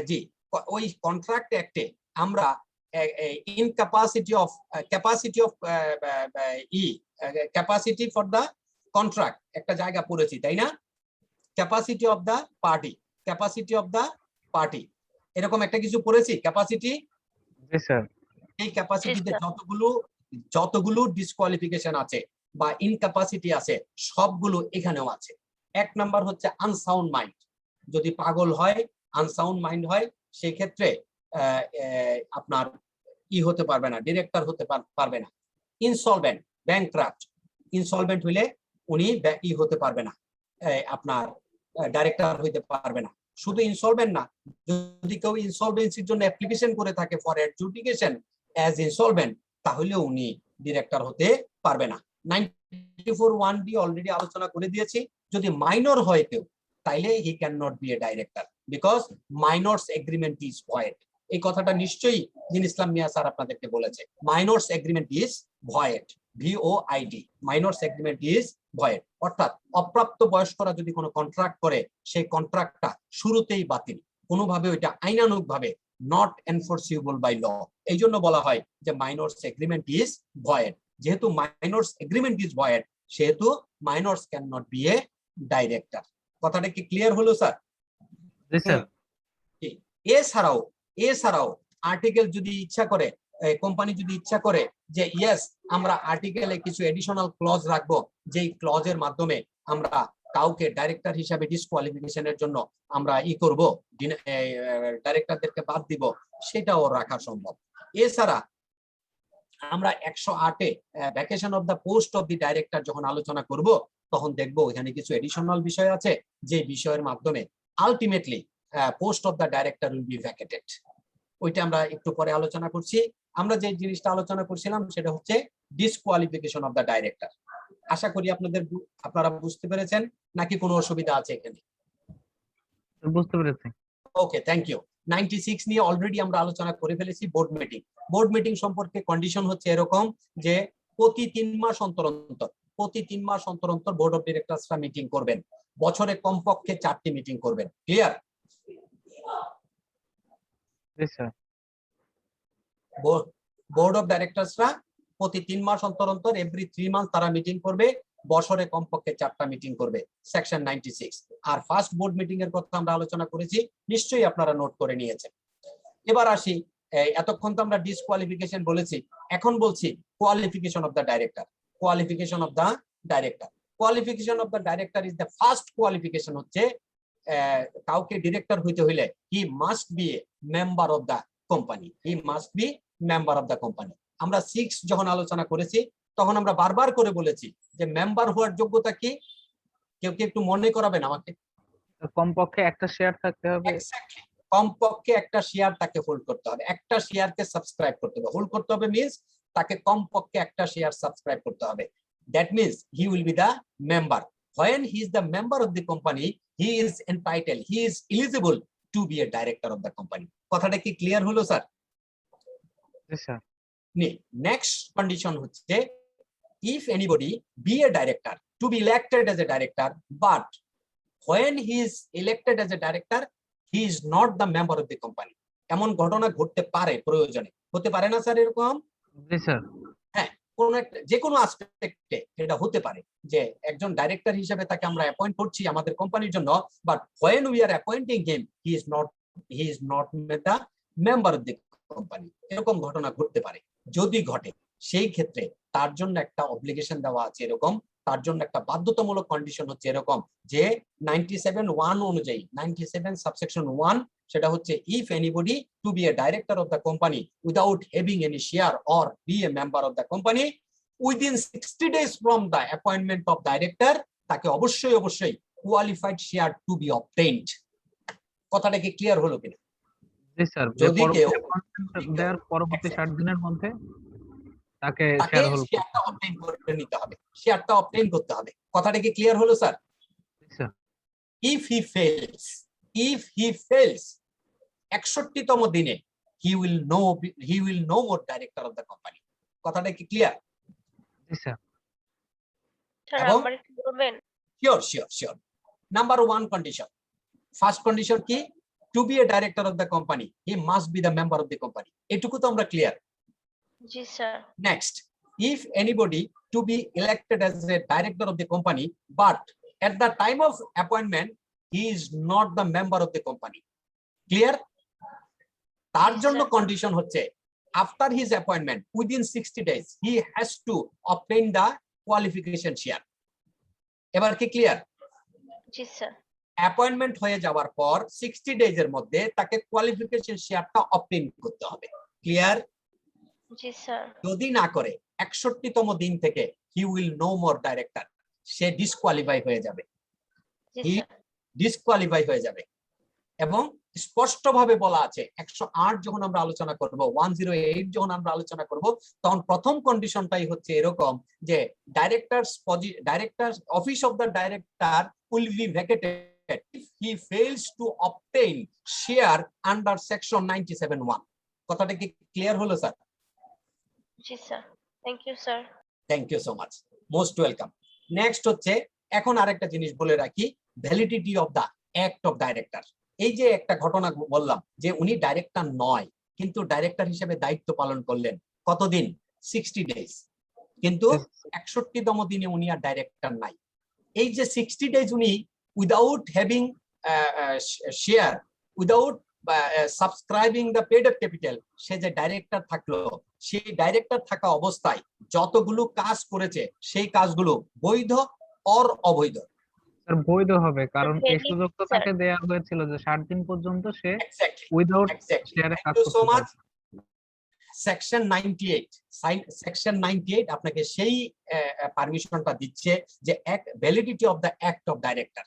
জি ওই কন্ট্রাক্ট অ্যাক্টে আমরা ক্যাপাসিটি ফর দা কন্ট্রাক্ট একটা জায়গা পড়েছি, তাই না? ক্যাপাসিটি অফ দা পার্টি এরকম একটা কিছু পড়েছি ক্যাপাসিটি। এই ক্যাপাসিটিতে যতগুলো ডিসকোয়ালিফিকেশন আছে বা ইনক্যাপাসিটি আছে সবগুলো এখানেও আছে। 1 নাম্বার হচ্ছে আনসাউন্ড মাইন্ড, যদি পাগল হয়, আনসাউন্ড মাইন্ড হয়, সেই ক্ষেত্রে আপনার হতে পারবে না, ডিরেক্টর হতে পারবে না। ইনসলভেন্ট, ব্যাংক্রাফট, ইনসলভেন্ট হইলে উনি হতে পারবে না, আপনার ডাইরেক্টর হইতে পারবে না। শুধু ইনসলভেন্ট না, যদি কেউ ইনসলভেন্সির জন্য অ্যাপ্লিকেশন করে থাকে ফর অ্যাডজুডিকেশন অ্যাজ ইনসলভেন্ট, তাহলে উনি ডিরেক্টর হতে পারবে না। 94 1D অলরেডি আলোচনা করে দিয়েছি। যদি মাইনর হয় কেউ, তাইলে he can not be a director because minors agreement is void. এই কথাটা নিশ্চয়ই দিন ইসলাম মিয়া স্যার আপনাদেরকে বলেছে, minors agreement is void, VOID, minors agreement is void. অর্থাৎ অপ্রাপ্ত বয়স্করা যদি কোনো কন্ট্রাক্ট করে, সেই কন্ট্রাক্টটা শুরুতেই বাতিল, কোনোভাবে ওইটা আইনানুগ ভাবে নট এনফোর্সিবল বাই ল। এই জন্য বলা হয় যে মাইনরস এগ্রিমেন্ট ইজ ভয়েড। যেহেতু মাইনরস এগ্রিমেন্ট ইজ ভয়েড, সেহেতু minors can not be a director. কথাটা কি ক্লিয়ার হলো স্যার? এছাড়াও আর্টিকেল যদি ইচ্ছা করে, কোম্পানি যদি ইচ্ছা করে যে ইয়েস আমরা আর্টিকেলে কিছু এডিশনাল ক্লজ রাখবো, যেই ক্লজের মাধ্যমে আমরা কাউকে ডাইরেক্টর হিসাবে ডিসকোয়ালিফিকেশনের জন্য আমরা করব, ডাইরেক্টরদেরকে বাদ দিব, সেটাও রাখা সম্ভব। এছাড়া আমরা 108-এ vacation of the post of the director যখন আলোচনা করব, তখন দেখবো এখানে কিছু এডিশনাল বিষয় আছে, যে বিষয়ের মাধ্যমে ultimately post of the director will be vacated. ওইটা আমরা একটু পরে আলোচনা করছি। আমরা যে জিনিসটা আলোচনা করছিলাম সেটা হচ্ছে ডিসকোয়ালিফিকেশন অফ দা ডাইরেক্টর। আশা করি আপনারা বুঝতে পেরেছেন, নাকি কোনো অসুবিধা আছে এখানে? বুঝতে পেরেছি। ওকে, থ্যাংক ইউ। 96 নিয়ে অলরেডি আমরা আলোচনা করে ফেলেছি। বোর্ড মিটিং সম্পর্কে কন্ডিশন হচ্ছে এরকম যে প্রতি 3 মাস অন্তর বোর্ড অফ ডিরেক্টরসরা মিটিং করবেন, বছরে কমপক্ষে 4টি মিটিং করবেন। ক্লিয়ার? বোর্ড অফ ডাইরেক্টরসরা প্রতি 3 মাস অন্তর অন্তর এভরি 3 মান্থ তারা মিটিং করবে, বছরে কমপক্ষে 4টা মিটিং করবে, সেকশন 96। আর ফার্স্ট বোর্ড মিটিং এর কথা আমরা আলোচনা করেছি, নিশ্চয়ই আপনারা নোট করে নিয়েছেন। এবার আসি, এতক্ষণ তো আমরা ডিসকোয়ালিফিকেশন বলেছি, এখন বলছি qualification of the director. Qualification of the director, qualification of the director is the first qualification হচ্ছে কাউকে ডিরেক্টর হইতে হইলে হি must B a member of the company, he must B member of the company. আমরা 6 যখন আলোচনা করেছি তখন আমরা বারবার করে বলেছি যে মেম্বার হওয়ার যোগ্যতা কি, কেউ কি একটু মনে করাবেন আমাকে? কমপক্ষে একটা শেয়ার থাকতে হবে। এক্স্যাক্টলি, কমপক্ষে একটা শেয়ার তাকে হোল্ড করতে হবে, একটা শেয়ারকে সাবস্ক্রাইব করতে হবে। হোল্ড করতে হবে মিন্স তাকে কমপক্ষে একটা শেয়ার সাবস্ক্রাইব করতে হবে। That means he will be the member. When he is the member of the company, he is entitled, he is eligible to be a director of the company. কথাটা কি clear হলো sir? জি sir. Next condition হচ্ছে if anybody be a director, to be elected as a director, but when he is elected as a director, he is not the member of the company. এমন ঘটনা ঘটতে পারে, প্রয়োজনে হতে পারে না স্যার এরকম? জি স্যার। হ্যাঁ, কোন একটা যে কোনো অ্যাসপেক্টে এটা হতে পারে যে একজন ডাইরেক্টর হিসেবে তাকে আমরা অ্যাপয়েন্ট করছি আমাদের কোম্পানির জন্য, but when we are appointing him, he is not the member of the company. এরকম ঘটনা ঘটতে পারে। যদি ঘটে সেই ক্ষেত্রে তার জন্য একটা অব্লিগেশন দেওয়া আছে এরকম, তার জন্য একটা বাধ্যতামূলক কন্ডিশন হচ্ছে এরকম যে 97(1) অনুযায়ী, 97 সাবসেকশন 1, সেটা হচ্ছে if anybody to be a director of the company without having any share or be a member of the company within 60 days from the appointment of director, তাকে অবশ্যই qualified share to be obtained। কথাটা কি clear হলো কিনা? জি sir. যদি কেউ দেওয়ার পরবর্তী 60 দিনের মধ্যে তাকে তাকে শেয়ার হোল্ড শেয়ারটা অবটেইন করে নিতে হবে, শেয়ারটা অবটেইন করতে হবে। কথাটা কি ক্লিয়ার হলো sir? Sir. if he fails 61তম দিনে he will no more director of the company। কথাটা কি ক্লিয়ার? জি স্যার। স্যার এবং আবার একটু বলবেন? Sure. Number 1 condition, first condition কি? To be a director of the company he must be the member of the company. এটুকু তো আমরা ক্লিয়ার। জি sir. Next, if anybody to be elected as a director of the company, but at the time of appointment, he is not the member of the company. Clear? তার জন্য condition হচ্ছে after his appointment, within 60 days, he has to obtain the qualification share. এবার কি clear? জি sir. Appointment হয়ে যাওয়ার পর 60 days এর মধ্যে তাকে কোয়ালিফিকেশন শেয়ারটা অবটেইন করতে হবে। ক্লিয়ার? জি স্যার। যদি না করে 61তম দিন থেকে he will no more director, সে ডিসকোয়ালিফাই হয়ে যাবে, জি স্যার। ডিসকোয়ালিফাই হয়ে যাবে। এবং স্পষ্টভাবে বলা আছে 108 যখন আমরা আলোচনা করব, 108 যখন আমরা আলোচনা করব, তখন প্রথম কন্ডিশনটাই হচ্ছে এরকম যে director office of the director will be vacated if he fails to obtain share under section 97(1). কথাটা কি ক্লিয়ার হলো স্যার? জি sir. Thank you sir. Thank you so much, most welcome. Next হচ্ছে, এখন আরেকটা জিনিস বলে রাখি, validity of the act of director. এই যে একটা ঘটনা বললাম যে উনি ডাইরেক্টর নয়, কিন্তু ডাইরেক্টর হিসেবে দায়িত্ব পালন করলেন কতদিন? 60 ডেজ, কিন্তু 61তম দিনে উনি আর ডাইরেক্টর নাই। এই যে 60 ডেজ উনি without having share, without subscribing the paid up capital, সে যে ডাইরেক্টর থাকলো, সেই ডাইরেক্টর থাকা অবস্থায় যতগুলো কাজ করেছে সেই কাজগুলো বৈধ অর অবৈধ? স্যার বৈধ হবে, কারণ এই সুযোগ তো তাকে দেয়া হয়েছিল যে 60 দিন পর্যন্ত সে উইদাউট শেয়ারে কাজ করতে পারে। সেকশন 98 আপনাকে সেই পারমিশনটা দিচ্ছে যে validity of the act of director.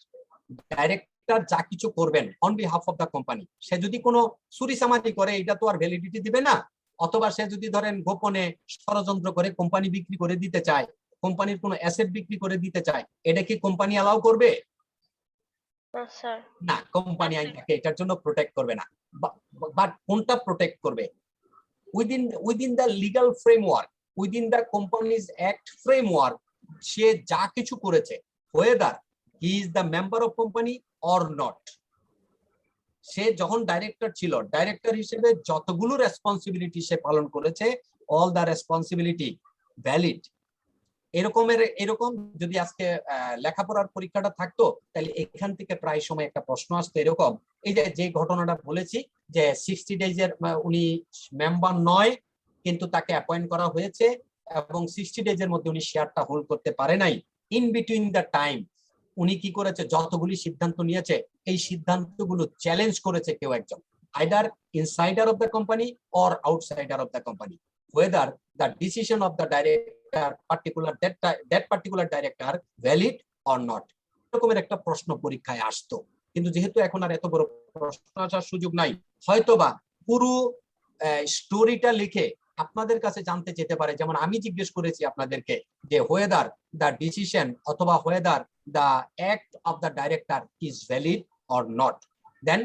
Director যা কিছু করবেন on behalf of the company, সে যদি কোনো চুরি চামারি করে এটা তো আর ভ্যালিডিটি দিবে না, অথবা সে যদি ধরেন গোপনে ষড়যন্ত্র করে কোম্পানি বিক্রি করে দিতে চায়, কোম্পানির কোনো অ্যাসেট বিক্রি করে দিতে চায়, এটা কি কোম্পানি অ্যালাউ করবে? না, কোম্পানি আইনটাকে এটার জন্য প্রোটেক্ট করবে না। বাট কোনটা প্রোটেক্ট করবে? Within the legal framework, within the companies act framework, সে যা কিছু করেছে, whether he is the member of company or not, সে যখন ডাইরেক্টর ছিল, ডাইরেক্টর হিসেবে যতগুলো রেসপন্সিবিলিটি সে পালন করেছে, all the responsibility ভ্যালিড। এরকম যদি আজকে লেখাপড়ার পরীক্ষাটা থাকতো তাহলে এখান থেকে প্রায় সময় একটা প্রশ্ন আসতো এরকম, এই যে ঘটনাটা বলেছি যে 60 ডেজের উনি মেম্বার নয় কিন্তু তাকে অ্যাপয়েন্ট করা হয়েছে এবং 60 ডেজের মধ্যে উনি শেয়ারটা হোল্ড করতে পারে নাই। ইন বিটুইন দ্য টাইম উনি কি করেছে, যতগুলি সিদ্ধান্ত নিয়েছে এই সিদ্ধান্তগুলো চ্যালেঞ্জ করেছে কেউ একজন, either insider of the company or outsider of the company, whether the decision of the director that particular director valid or not। এরকমের একটা প্রশ্ন পরীক্ষায় আসতো, কিন্তু যেহেতু এখন আর এত বড় প্রশ্ন আসার সুযোগ নাই, হয়তোবা পুরো স্টোরিটা লিখে আপনাদের কাছে জানতে যেতে পারে। যেমন আমি জিজ্ঞেস করেছি আপনাদেরকে যে whether the decision অথবা whether the act of the director is valid or not, দেন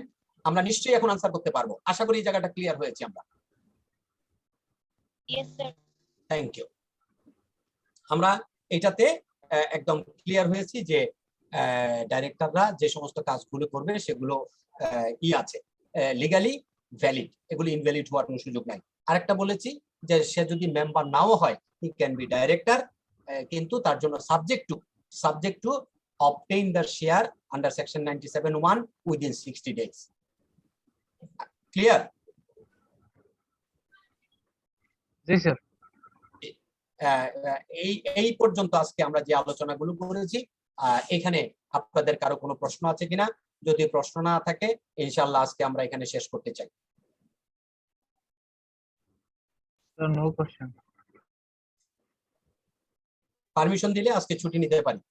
আমরা নিশ্চয়ই এখন আনসার করতে পারবো। আশা করি এই জায়গাটা ক্লিয়ার হয়েছে আমরা। Yes sir. Thank you. আমরা এটাতে একদম ক্লিয়ার হয়েছি যে ডাইরেক্টররা যে সমস্ত কাজগুলো করবে সেগুলো আছে লিগালি ভ্যালিড, এগুলো ইনভ্যালিড হওয়ার কোনো সুযোগ নাই। আরেকটা বলেছি যে সে যদি মেম্বার নাও হয় হি ক্যান বি ডাইরেক্টর, কিন্তু তার জন্য subject to obtain the share under section 97(1) within 60 days। Clear? জি স্যার। এই পর্যন্ত আজকে আমরা যে আলোচনাগুলো করেছি, এখানে আপনাদের কারো কোনো প্রশ্ন আছে কিনা? যদি প্রশ্ন না থাকে ইনশাআল্লাহ আজকে আমরা এখানে শেষ করতে চাই। No question. পারমিশন দিলে আজকে ছুটি নিতে পারি।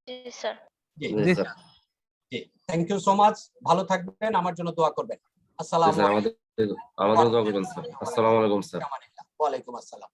জি স্যার। জি জি স্যার। জি, থ্যাংক ইউ সো মাচ। ভালো থাকবেন, আমার জন্য দোয়া করবেন। আসসালামু আলাইকুম। আমাদের দোয়া করবেন স্যার। আসসালামু আলাইকুম স্যার। ওয়া আলাইকুম আসসালাম।